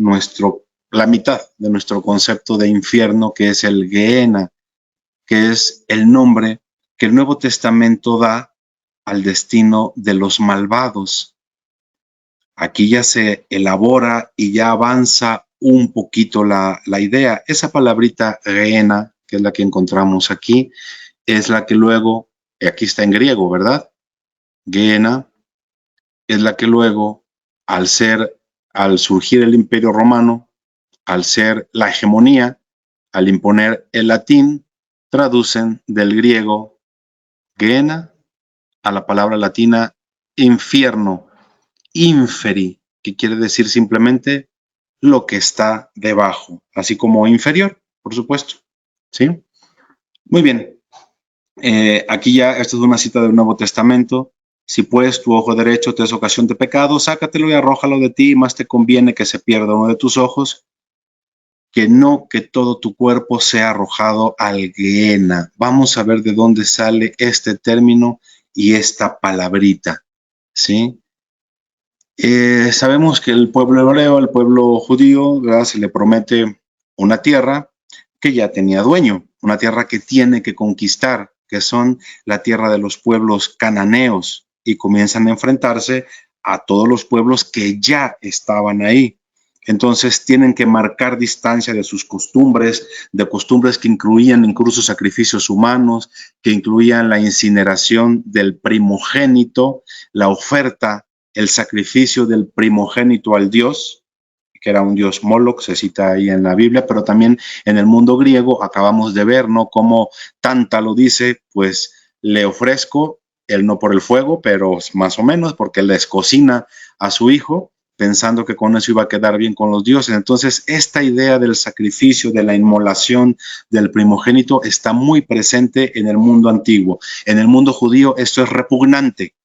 la mitad de nuestro concepto de infierno, que es el Gehenna, que es el nombre que el Nuevo Testamento da al destino de los malvados. Aquí ya se elabora y ya avanza un poquito la idea. Esa palabrita Gehenna, que es la que encontramos aquí, es la que luego, aquí está en griego, ¿verdad? Gehenna es la que luego, al surgir el Imperio Romano, al ser la hegemonía, al imponer el latín, traducen del griego Gehenna a la palabra latina infierno, inferi, que quiere decir simplemente lo que está debajo, así como inferior, por supuesto. ¿Sí? Muy bien. Aquí ya, esta es una cita del Nuevo Testamento. Si pues tu ojo derecho te es ocasión de pecado, sácatelo y arrójalo de ti, más te conviene que se pierda uno de tus ojos, que no que todo tu cuerpo sea arrojado al Gehenna. Vamos a ver de dónde sale este término y esta palabrita, ¿sí? Sabemos que el pueblo hebreo, el pueblo judío, ¿verdad?, se le promete una tierra que ya tenía dueño, una tierra que tiene que conquistar, que son la tierra de los pueblos cananeos, y comienzan a enfrentarse a todos los pueblos que ya estaban ahí. Entonces tienen que marcar distancia de sus costumbres, de costumbres que incluían incluso sacrificios humanos, que incluían la incineración del primogénito, la oferta, el sacrificio del primogénito al dios, que era un dios Moloch, se cita ahí en la Biblia, pero también en el mundo griego acabamos de ver, ¿no?, cómo Tántalo dice, pues le ofrezco, él no por el fuego, pero más o menos, porque les cocina a su hijo, pensando que con eso iba a quedar bien con los dioses. Entonces, esta idea del sacrificio, de la inmolación del primogénito está muy presente en el mundo antiguo. En el mundo judío esto es repugnante.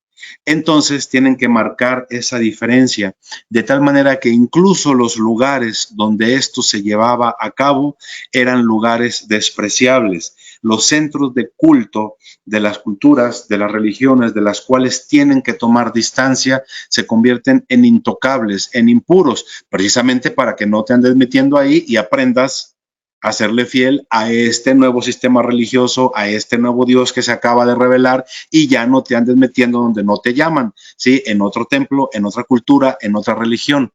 Entonces tienen que marcar esa diferencia, de tal manera que incluso los lugares donde esto se llevaba a cabo eran lugares despreciables. Los centros de culto de las culturas, de las religiones, de las cuales tienen que tomar distancia, se convierten en intocables, en impuros, precisamente para que no te andes metiendo ahí y aprendas a serle fiel a este nuevo sistema religioso, a este nuevo Dios que se acaba de revelar, y ya no te andes metiendo donde no te llaman, ¿sí?, en otro templo, en otra cultura, en otra religión.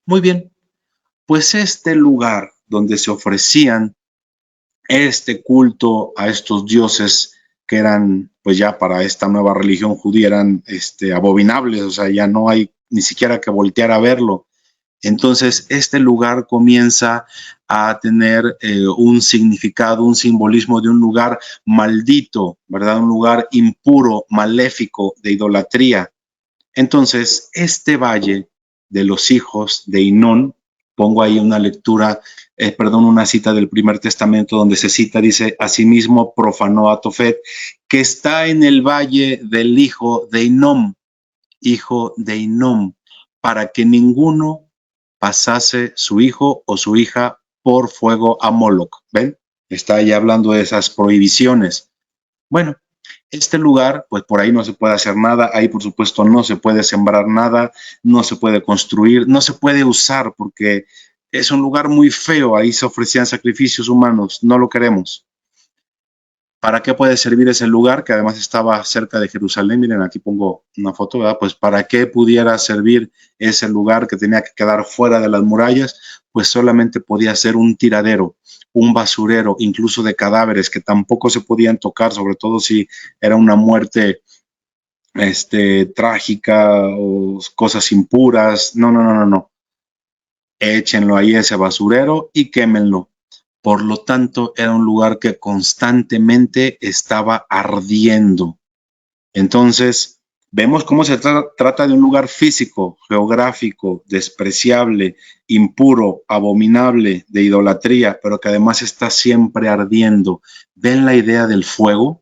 Muy bien, pues este lugar donde se ofrecían este culto a estos dioses que eran, pues ya para esta nueva religión judía, eran abominables, o sea, ya no hay ni siquiera que voltear a verlo. Entonces, este lugar comienza a tener un significado, un simbolismo de un lugar maldito, ¿verdad? Un lugar impuro, maléfico, de idolatría. Entonces, este valle de los hijos de Hinón, pongo ahí una una cita del Primer Testamento donde se cita, dice, asimismo profanó a Tofet, que está en el valle del hijo de Hinnom, para que ninguno pasase su hijo o su hija por fuego a Moloch. ¿Ven? Está ya hablando de esas prohibiciones. Bueno, este lugar, pues por ahí no se puede hacer nada, ahí por supuesto no se puede sembrar nada, no se puede construir, no se puede usar porque es un lugar muy feo, ahí se ofrecían sacrificios humanos, no lo queremos. ¿Para qué puede servir ese lugar que además estaba cerca de Jerusalén? Miren, aquí pongo una foto, ¿verdad? Pues para qué pudiera servir ese lugar que tenía que quedar fuera de las murallas, pues solamente podía ser un tiradero, un basurero, incluso de cadáveres que tampoco se podían tocar, sobre todo si era una muerte trágica o cosas impuras. No. Échenlo ahí ese basurero y quémenlo. Por lo tanto, era un lugar que constantemente estaba ardiendo. Entonces, vemos cómo se trata de un lugar físico, geográfico, despreciable, impuro, abominable, de idolatría, pero que además está siempre ardiendo. ¿Ven la idea del fuego?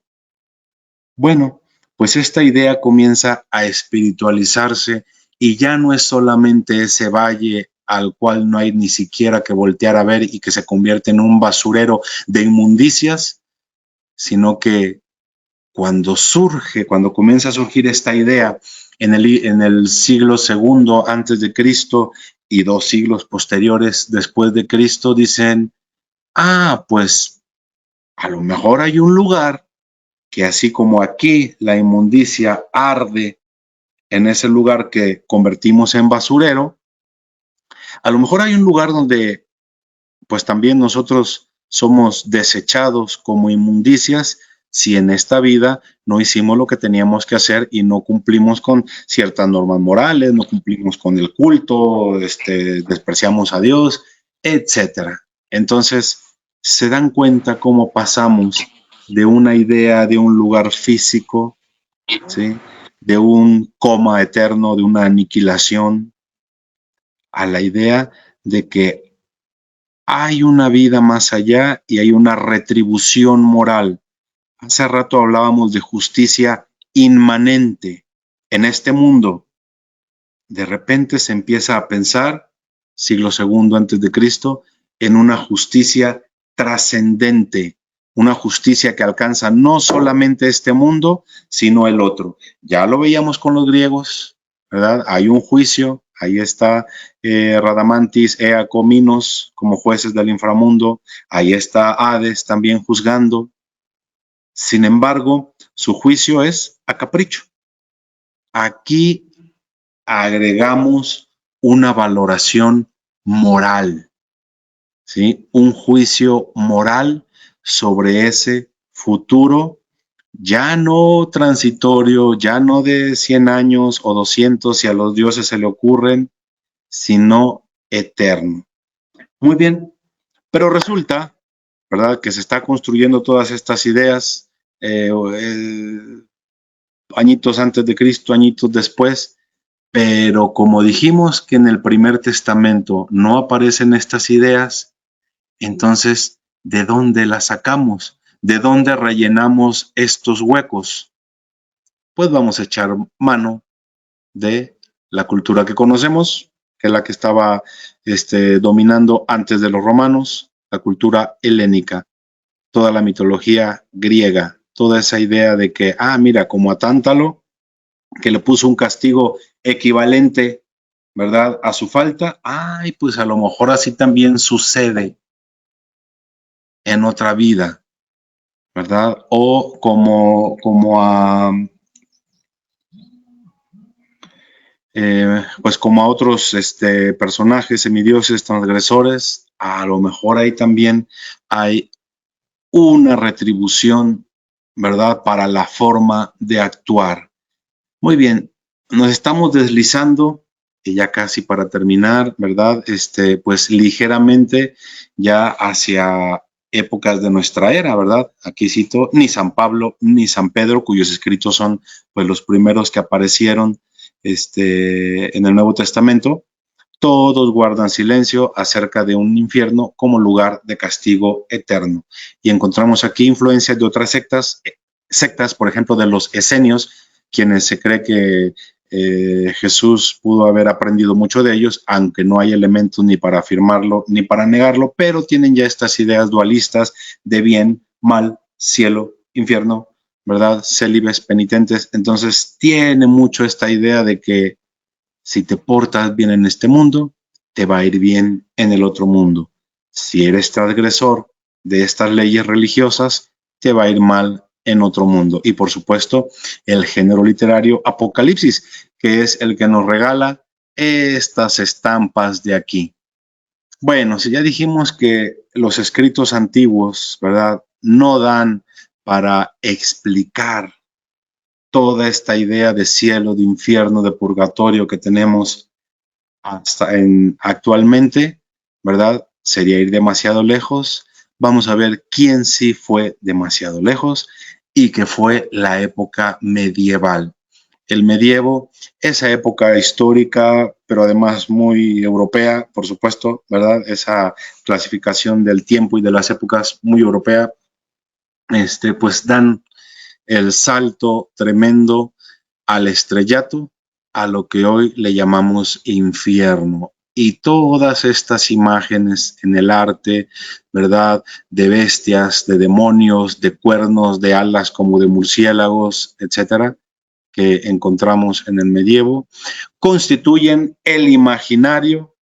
Bueno, pues esta idea comienza a espiritualizarse y ya no es solamente ese valle al cual no hay ni siquiera que voltear a ver y que se convierte en un basurero de inmundicias, sino que cuando comienza a surgir esta idea en el siglo segundo antes de Cristo y 2 siglos posteriores después de Cristo, dicen, pues a lo mejor hay un lugar que así como aquí la inmundicia arde en ese lugar que convertimos en basurero, a lo mejor hay un lugar donde pues también nosotros somos desechados como inmundicias si en esta vida no hicimos lo que teníamos que hacer y no cumplimos con ciertas normas morales, no cumplimos con el culto, despreciamos a Dios, etcétera. Entonces, se dan cuenta cómo pasamos de una idea de un lugar físico, ¿sí?, de un coma eterno, de una aniquilación, a la idea de que hay una vida más allá y hay una retribución moral. Hace rato hablábamos de justicia inmanente en este mundo. De repente se empieza a pensar, siglo segundo antes de Cristo, en una justicia trascendente, una justicia que alcanza no solamente este mundo, sino el otro. Ya lo veíamos con los griegos, ¿verdad? Hay un juicio, ahí está Radamantis, Eaco, Minos como jueces del inframundo, ahí está Hades también juzgando. Sin embargo, su juicio es a capricho. Aquí agregamos una valoración moral, ¿sí? Un juicio moral sobre ese futuro, ya no transitorio, ya no de 100 años o 200 si a los dioses se le ocurren, sino eterno. Muy bien, pero resulta, ¿verdad?, que se está construyendo todas estas ideas añitos antes de Cristo, añitos después, pero como dijimos que en el Primer Testamento no aparecen estas ideas, entonces, ¿de dónde las sacamos? ¿De dónde rellenamos estos huecos? Pues vamos a echar mano de la cultura que conocemos, que es la que estaba dominando antes de los romanos, la cultura helénica, toda la mitología griega, toda esa idea de que, mira, como a Tántalo, que le puso un castigo equivalente, ¿verdad?, a su falta, pues a lo mejor así también sucede en otra vida, ¿verdad? O como a pues como a otros personajes, semidioses, transgresores, a lo mejor ahí también hay una retribución, ¿verdad?, para la forma de actuar. Muy bien, nos estamos deslizando, y ya casi para terminar, ¿verdad?, pues ligeramente ya hacia épocas de nuestra era, ¿verdad? Aquí cito ni San Pablo ni San Pedro, cuyos escritos son pues los primeros que aparecieron en el Nuevo Testamento. Todos guardan silencio acerca de un infierno como lugar de castigo eterno. Y encontramos aquí influencias de otras sectas, por ejemplo, de los esenios, quienes se cree que Jesús pudo haber aprendido mucho de ellos, aunque no hay elementos ni para afirmarlo ni para negarlo, pero tienen ya estas ideas dualistas de bien, mal, cielo, infierno, ¿verdad? Célibes, penitentes. Entonces tiene mucho esta idea de que si te portas bien en este mundo, te va a ir bien en el otro mundo. Si eres transgresor de estas leyes religiosas, te va a ir mal en otro mundo. Y por supuesto, el género literario Apocalipsis, que es el que nos regala estas estampas de aquí. Bueno, si ya dijimos que los escritos antiguos, ¿verdad?, no dan para explicar toda esta idea de cielo, de infierno, de purgatorio que tenemos actualmente, ¿verdad? Sería ir demasiado lejos. Vamos a ver quién sí fue demasiado lejos y que fue la época medieval. El medievo, esa época histórica, pero además muy europea, por supuesto, ¿verdad? Esa clasificación del tiempo y de las épocas muy europea, pues dan el salto tremendo al estrellato, a lo que hoy le llamamos infierno. Y todas estas imágenes en el arte, ¿verdad? De bestias, de demonios, de cuernos, de alas como de murciélagos, etcétera, que encontramos en el medievo, constituyen el imaginario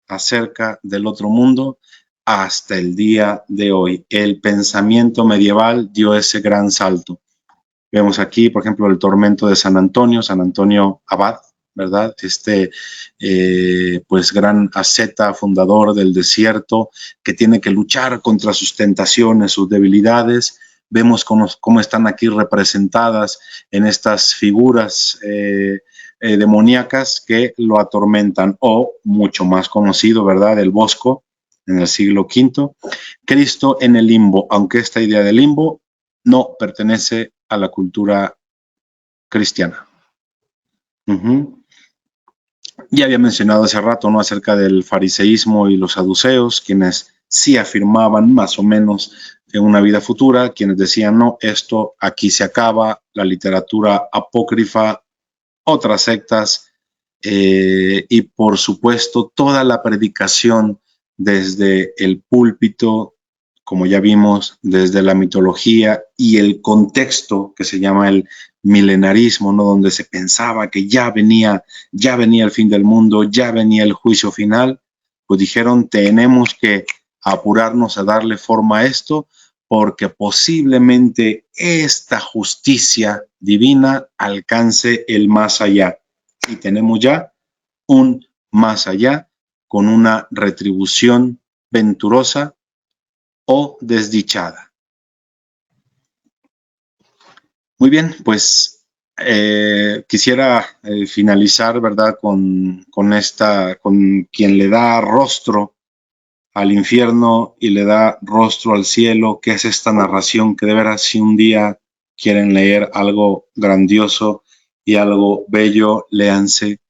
acerca del otro mundo hasta el día de hoy. El pensamiento medieval dio ese gran salto. Vemos aquí, por ejemplo, el tormento de San Antonio Abad, ¿verdad? Pues gran asceta, fundador del desierto, que tiene que luchar contra sus tentaciones, sus debilidades. Vemos cómo están aquí representadas en estas figuras demoníacas que lo atormentan, o mucho más conocido, ¿verdad? El Bosco, en el siglo V. Cristo en el limbo, aunque esta idea de limbo no pertenece a la cultura cristiana. Ya había mencionado hace rato, ¿no?, acerca del fariseísmo y los saduceos, quienes sí afirmaban más o menos en una vida futura, quienes decían, no, esto aquí se acaba, la literatura apócrifa, otras sectas, y por supuesto toda la predicación desde el púlpito, como ya vimos, desde la mitología y el contexto que se llama el milenarismo, ¿no?, donde se pensaba que ya venía el fin del mundo, ya venía el juicio final, pues dijeron, tenemos que apurarnos a darle forma a esto, porque posiblemente esta justicia divina alcance el más allá. Y tenemos ya un más allá con una retribución venturosa o desdichada. Muy bien, pues quisiera finalizar, ¿verdad?, con quien le da rostro al infierno y le da rostro al cielo, que es esta narración que de veras, si un día quieren leer algo grandioso y algo bello, léanse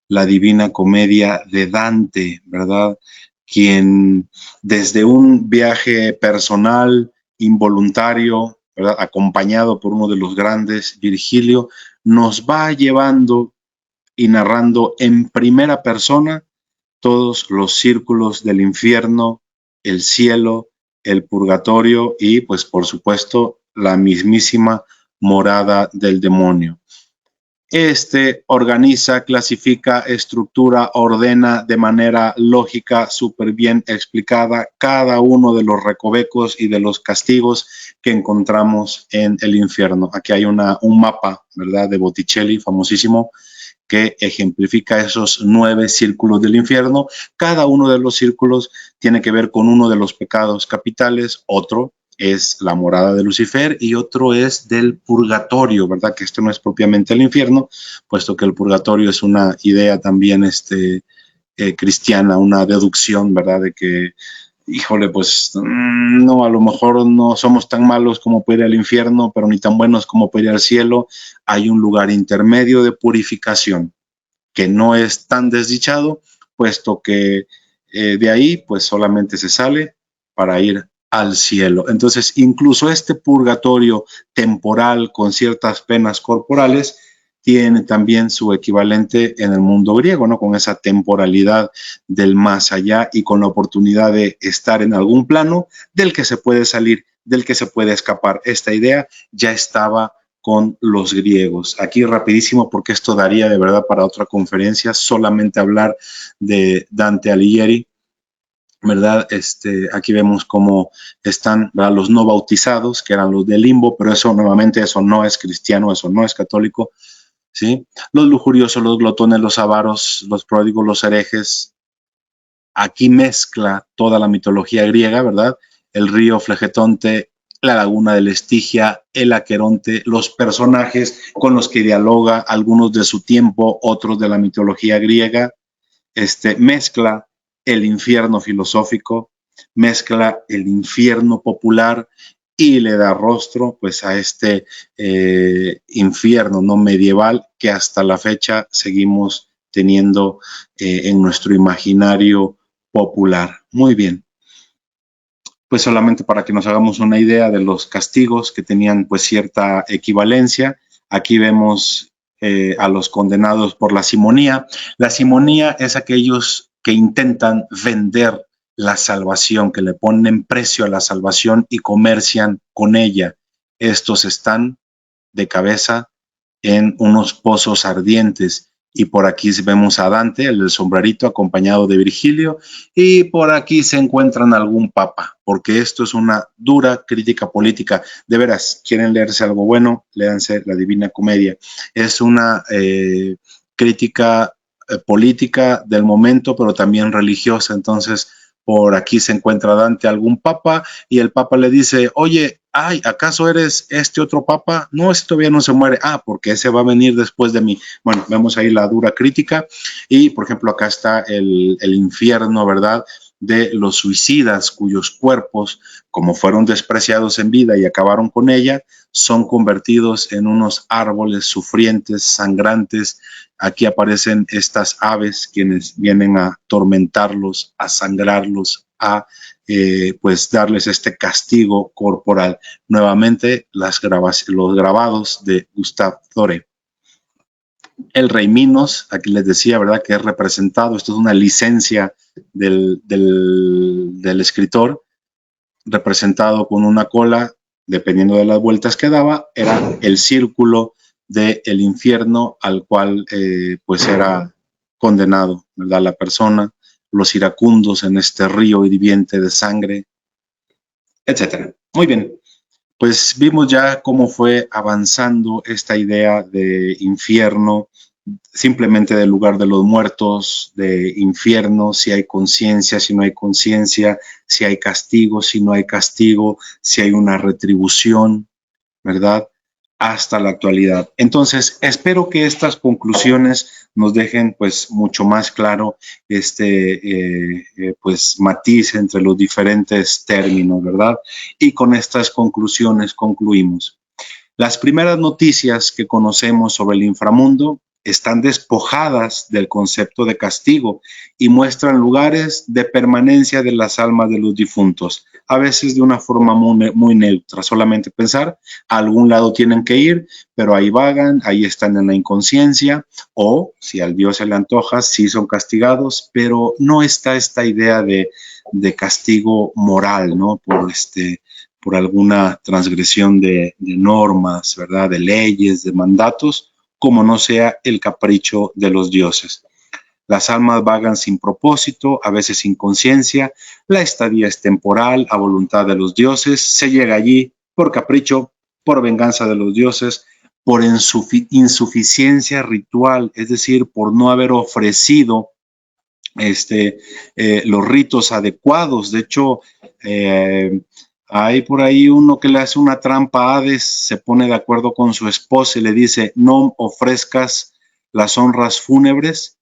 la Divina Comedia de Dante, ¿verdad? Quien desde un viaje personal, involuntario, ¿verdad?, acompañado por uno de los grandes, Virgilio, nos va llevando y narrando en primera persona todos los círculos del infierno, el cielo, el purgatorio y, pues, por supuesto, la mismísima morada del demonio. Organiza, clasifica, estructura, ordena de manera lógica, súper bien explicada, cada uno de los recovecos y de los castigos que encontramos en el infierno. Aquí hay un mapa, ¿verdad?, de Botticelli, famosísimo, que ejemplifica esos 9 círculos del infierno. Cada uno de los círculos tiene que ver con uno de los pecados capitales, otro es la morada de Lucifer y otro es del purgatorio, ¿verdad? Que esto no es propiamente el infierno, puesto que el purgatorio es una idea también cristiana, una deducción, ¿verdad? De que, híjole, pues no, a lo mejor no somos tan malos como puede ir al infierno, pero ni tan buenos como puede ir al cielo. Hay un lugar intermedio de purificación que no es tan desdichado, puesto que de ahí pues solamente se sale para ir al cielo. Entonces, incluso este purgatorio temporal con ciertas penas corporales tiene también su equivalente en el mundo griego, ¿no? Con esa temporalidad del más allá y con la oportunidad de estar en algún plano del que se puede salir, del que se puede escapar. Esta idea ya estaba con los griegos. Aquí rapidísimo, porque esto daría de verdad para otra conferencia, solamente hablar de Dante Alighieri, ¿verdad? Aquí vemos cómo están, ¿verdad?, los no bautizados, que eran los del limbo, pero eso nuevamente, eso no es cristiano, eso no es católico, ¿sí? Los lujuriosos, los glotones, los avaros, los pródigos, los herejes. Aquí mezcla toda la mitología griega, ¿verdad? El río Flegetonte, la laguna del Estigia, el Aqueronte, los personajes con los que dialoga, algunos de su tiempo, otros de la mitología griega. Mezcla el infierno filosófico, mezcla el infierno popular y le da rostro pues a infierno no medieval que hasta la fecha seguimos teniendo en nuestro imaginario popular. Muy bien. Pues solamente para que nos hagamos una idea de los castigos que tenían pues cierta equivalencia. Aquí vemos a los condenados por la simonía. La simonía es aquellos que intentan vender la salvación, que le ponen precio a la salvación y comercian con ella. Estos están de cabeza en unos pozos ardientes. Y por aquí vemos a Dante, el del sombrerito, acompañado de Virgilio, y por aquí se encuentran algún papa, porque esto es una dura crítica política. De veras, ¿quieren leerse algo bueno? Léanse la Divina Comedia. Es una crítica política del momento, pero también religiosa. Entonces, por aquí se encuentra Dante, algún papa, y el papa le dice, oye, ay, ¿acaso eres este otro papa? No, ese todavía no se muere. Ah, porque ese va a venir después de mí. Bueno, vemos ahí la dura crítica. Y, por ejemplo, acá está el infierno, ¿verdad?, de los suicidas cuyos cuerpos, como fueron despreciados en vida y acabaron con ella, son convertidos en unos árboles sufrientes, sangrantes. Aquí aparecen estas aves quienes vienen a tormentarlos, a sangrarlos, a pues darles este castigo corporal. Nuevamente los grabados de Gustave Doré. El Rey Minos, aquí les decía, ¿verdad?, que es representado, esto es una licencia del escritor, representado con una cola, dependiendo de las vueltas que daba, era el círculo del infierno al cual pues era condenado, ¿verdad?, la persona, los iracundos en este río hirviente de sangre, etcétera. Muy bien, pues vimos ya cómo fue avanzando esta idea de infierno, simplemente del lugar de los muertos, de infierno, si hay conciencia, si no hay conciencia, si hay castigo, si no hay castigo, si hay una retribución, ¿verdad?, hasta la actualidad. Entonces, espero que estas conclusiones nos dejen pues mucho más claro pues matiz entre los diferentes términos, ¿verdad? Y con estas conclusiones concluimos. Las primeras noticias que conocemos sobre el inframundo están despojadas del concepto de castigo y muestran lugares de permanencia de las almas de los difuntos, a veces de una forma muy neutra, solamente pensar, a algún lado tienen que ir, pero ahí vagan, ahí están en la inconsciencia, o si al Dios se le antoja, sí son castigados, pero no está esta idea de castigo moral, ¿no? Por alguna transgresión de normas, ¿verdad?, de leyes, de mandatos, como no sea el capricho de los dioses. Las almas vagan sin propósito, a veces sin conciencia, la estadía es temporal, a voluntad de los dioses, se llega allí por capricho, por venganza de los dioses, por insuficiencia ritual, es decir, por no haber ofrecido los ritos adecuados. De hecho, hay por ahí uno que le hace una trampa a Hades, se pone de acuerdo con su esposa y le dice, no ofrezcas las honras fúnebres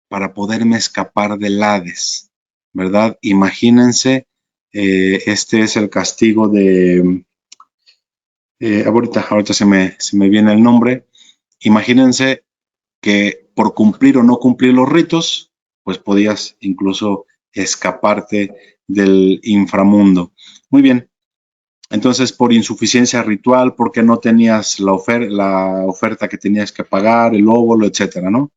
para poderme escapar del Hades, ¿verdad? Imagínense, este es el castigo de, ahorita se me viene el nombre, imagínense que por cumplir o no cumplir los ritos, pues podías incluso escaparte del inframundo. Muy bien. Entonces, por insuficiencia ritual, porque no tenías la oferta que tenías que pagar, el óvulo, etcétera, ¿no?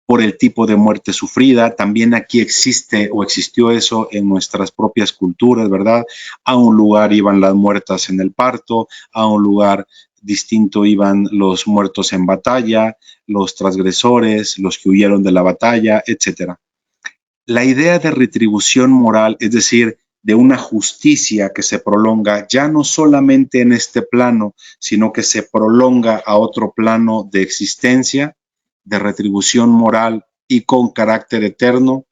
Por el tipo de muerte sufrida, también aquí existe o existió eso en nuestras propias culturas, ¿verdad? A un lugar iban las muertas en el parto, a un lugar distinto iban los muertos en batalla, los transgresores, los que huyeron de la batalla, etcétera. La idea de retribución moral, es decir, de una justicia que se prolonga ya no solamente en este plano, sino que se prolonga a otro plano de existencia, de retribución moral y con carácter eterno,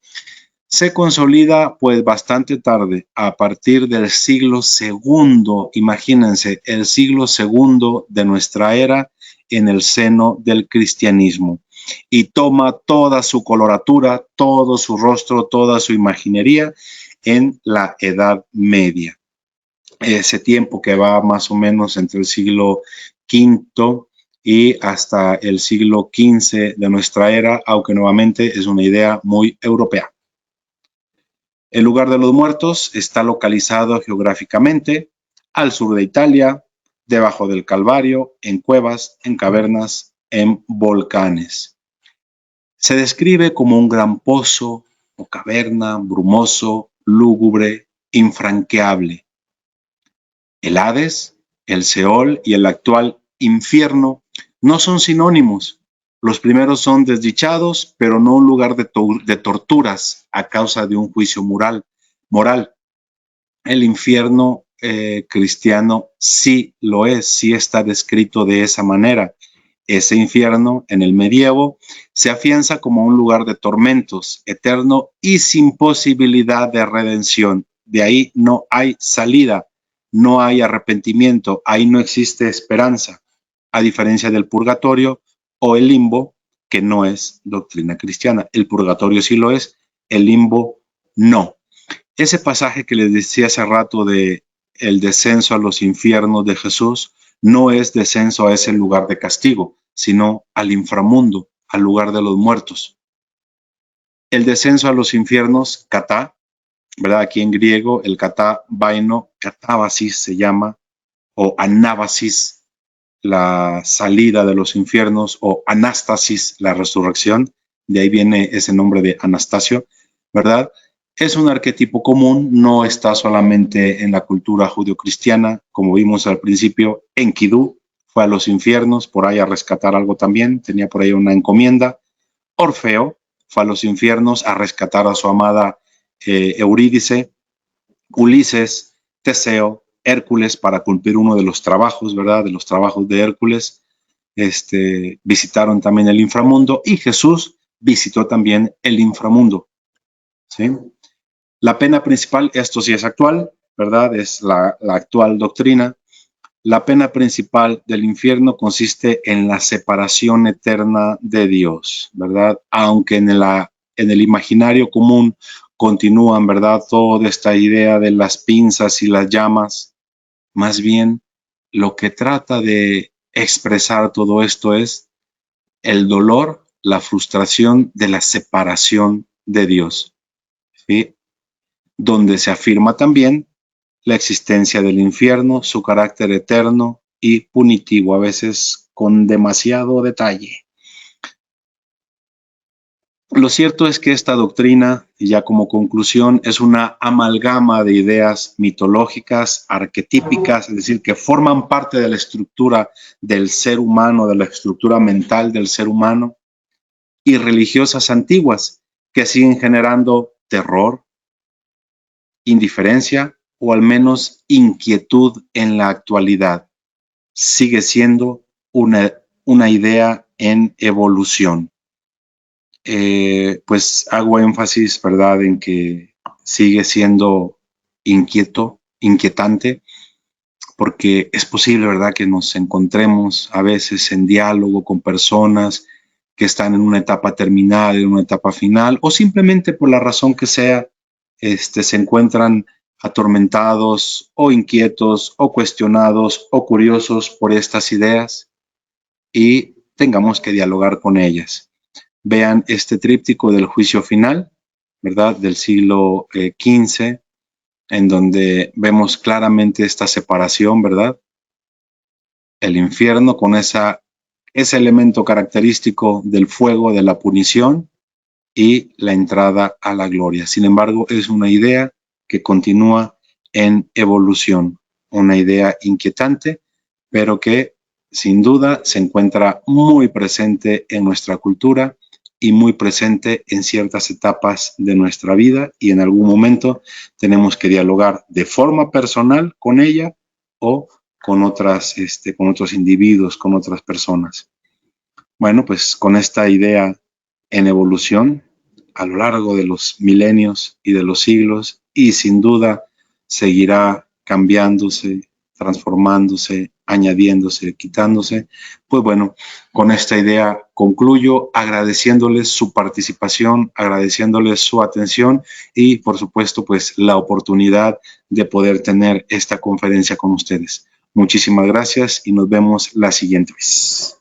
se consolida pues bastante tarde, a partir del siglo segundo, imagínense, el siglo segundo de nuestra era en el seno del cristianismo, y toma toda su coloratura, todo su rostro, toda su imaginería en la Edad Media. Ese tiempo que va más o menos entre el siglo V y hasta el siglo XV de nuestra era, aunque nuevamente es una idea muy europea. El lugar de los muertos está localizado geográficamente al sur de Italia, debajo del Calvario, en cuevas, en cavernas, en volcanes. Se describe como un gran pozo o caverna, brumoso, lúgubre, infranqueable. El Hades, el Seol y el actual infierno no son sinónimos. Los primeros son desdichados, pero no un lugar de torturas a causa de un juicio moral. El infierno cristiano sí lo es, sí está descrito de esa manera. Ese infierno en el medievo se afianza como un lugar de tormentos eterno y sin posibilidad de redención. De ahí no hay salida, no hay arrepentimiento, ahí no existe esperanza, a diferencia del purgatorio o el limbo, que no es doctrina cristiana. El purgatorio sí lo es, el limbo no. Ese pasaje que les decía hace rato de el descenso a los infiernos de Jesús no es descenso a ese lugar de castigo, sino al inframundo, al lugar de los muertos. El descenso a los infiernos, katá, ¿verdad? Aquí en griego, el katá vaino, katábasis se llama, o anábasis, la salida de los infiernos, o anástasis, la resurrección. De ahí viene ese nombre de Anastasio, ¿verdad? Es un arquetipo común, no está solamente en la cultura judio-cristiana, como vimos al principio. Enkidu fue a los infiernos, por ahí a rescatar algo también, tenía por ahí una encomienda. Orfeo fue a los infiernos a rescatar a su amada Eurídice. Ulises, Teseo, Hércules para cumplir uno de los trabajos, ¿verdad? De los trabajos de Hércules. Visitaron también el inframundo y Jesús visitó también el inframundo, ¿sí? La pena principal, esto sí es actual, ¿verdad? Es la actual doctrina. La pena principal del infierno consiste en la separación eterna de Dios, ¿verdad? Aunque en el imaginario común continúan, ¿verdad? Toda esta idea de las pinzas y las llamas. Más bien, lo que trata de expresar todo esto es el dolor, la frustración de la separación de Dios, ¿sí? Donde se afirma también la existencia del infierno, su carácter eterno y punitivo, a veces con demasiado detalle. Lo cierto es que esta doctrina, y ya como conclusión, es una amalgama de ideas mitológicas, arquetípicas, es decir, que forman parte de la estructura del ser humano, de la estructura mental del ser humano, y religiosas antiguas que siguen generando terror, indiferencia o al menos inquietud en la actualidad. Sigue siendo una idea en evolución. Pues hago énfasis, ¿verdad?, en que sigue siendo inquietante, porque es posible, ¿verdad?, que nos encontremos a veces en diálogo con personas que están en una etapa terminal, en una etapa final, o simplemente por la razón que sea, se encuentran atormentados o inquietos o cuestionados o curiosos por estas ideas y tengamos que dialogar con ellas. Vean este tríptico del juicio final, ¿verdad? Del siglo XV, en donde vemos claramente esta separación, ¿verdad? El infierno con ese elemento característico del fuego, de la punición y la entrada a la gloria. Sin embargo, es una idea que continúa en evolución, una idea inquietante, pero que sin duda se encuentra muy presente en nuestra cultura y muy presente en ciertas etapas de nuestra vida, y en algún momento tenemos que dialogar de forma personal con ella o con otros individuos, con otras personas. Bueno, pues con esta idea en evolución a lo largo de los milenios y de los siglos, y sin duda seguirá cambiándose, transformándose, añadiéndose, quitándose. Pues bueno, con esta idea concluyo agradeciéndoles su participación, agradeciéndoles su atención y por supuesto pues la oportunidad de poder tener esta conferencia con ustedes. Muchísimas gracias y nos vemos la siguiente vez.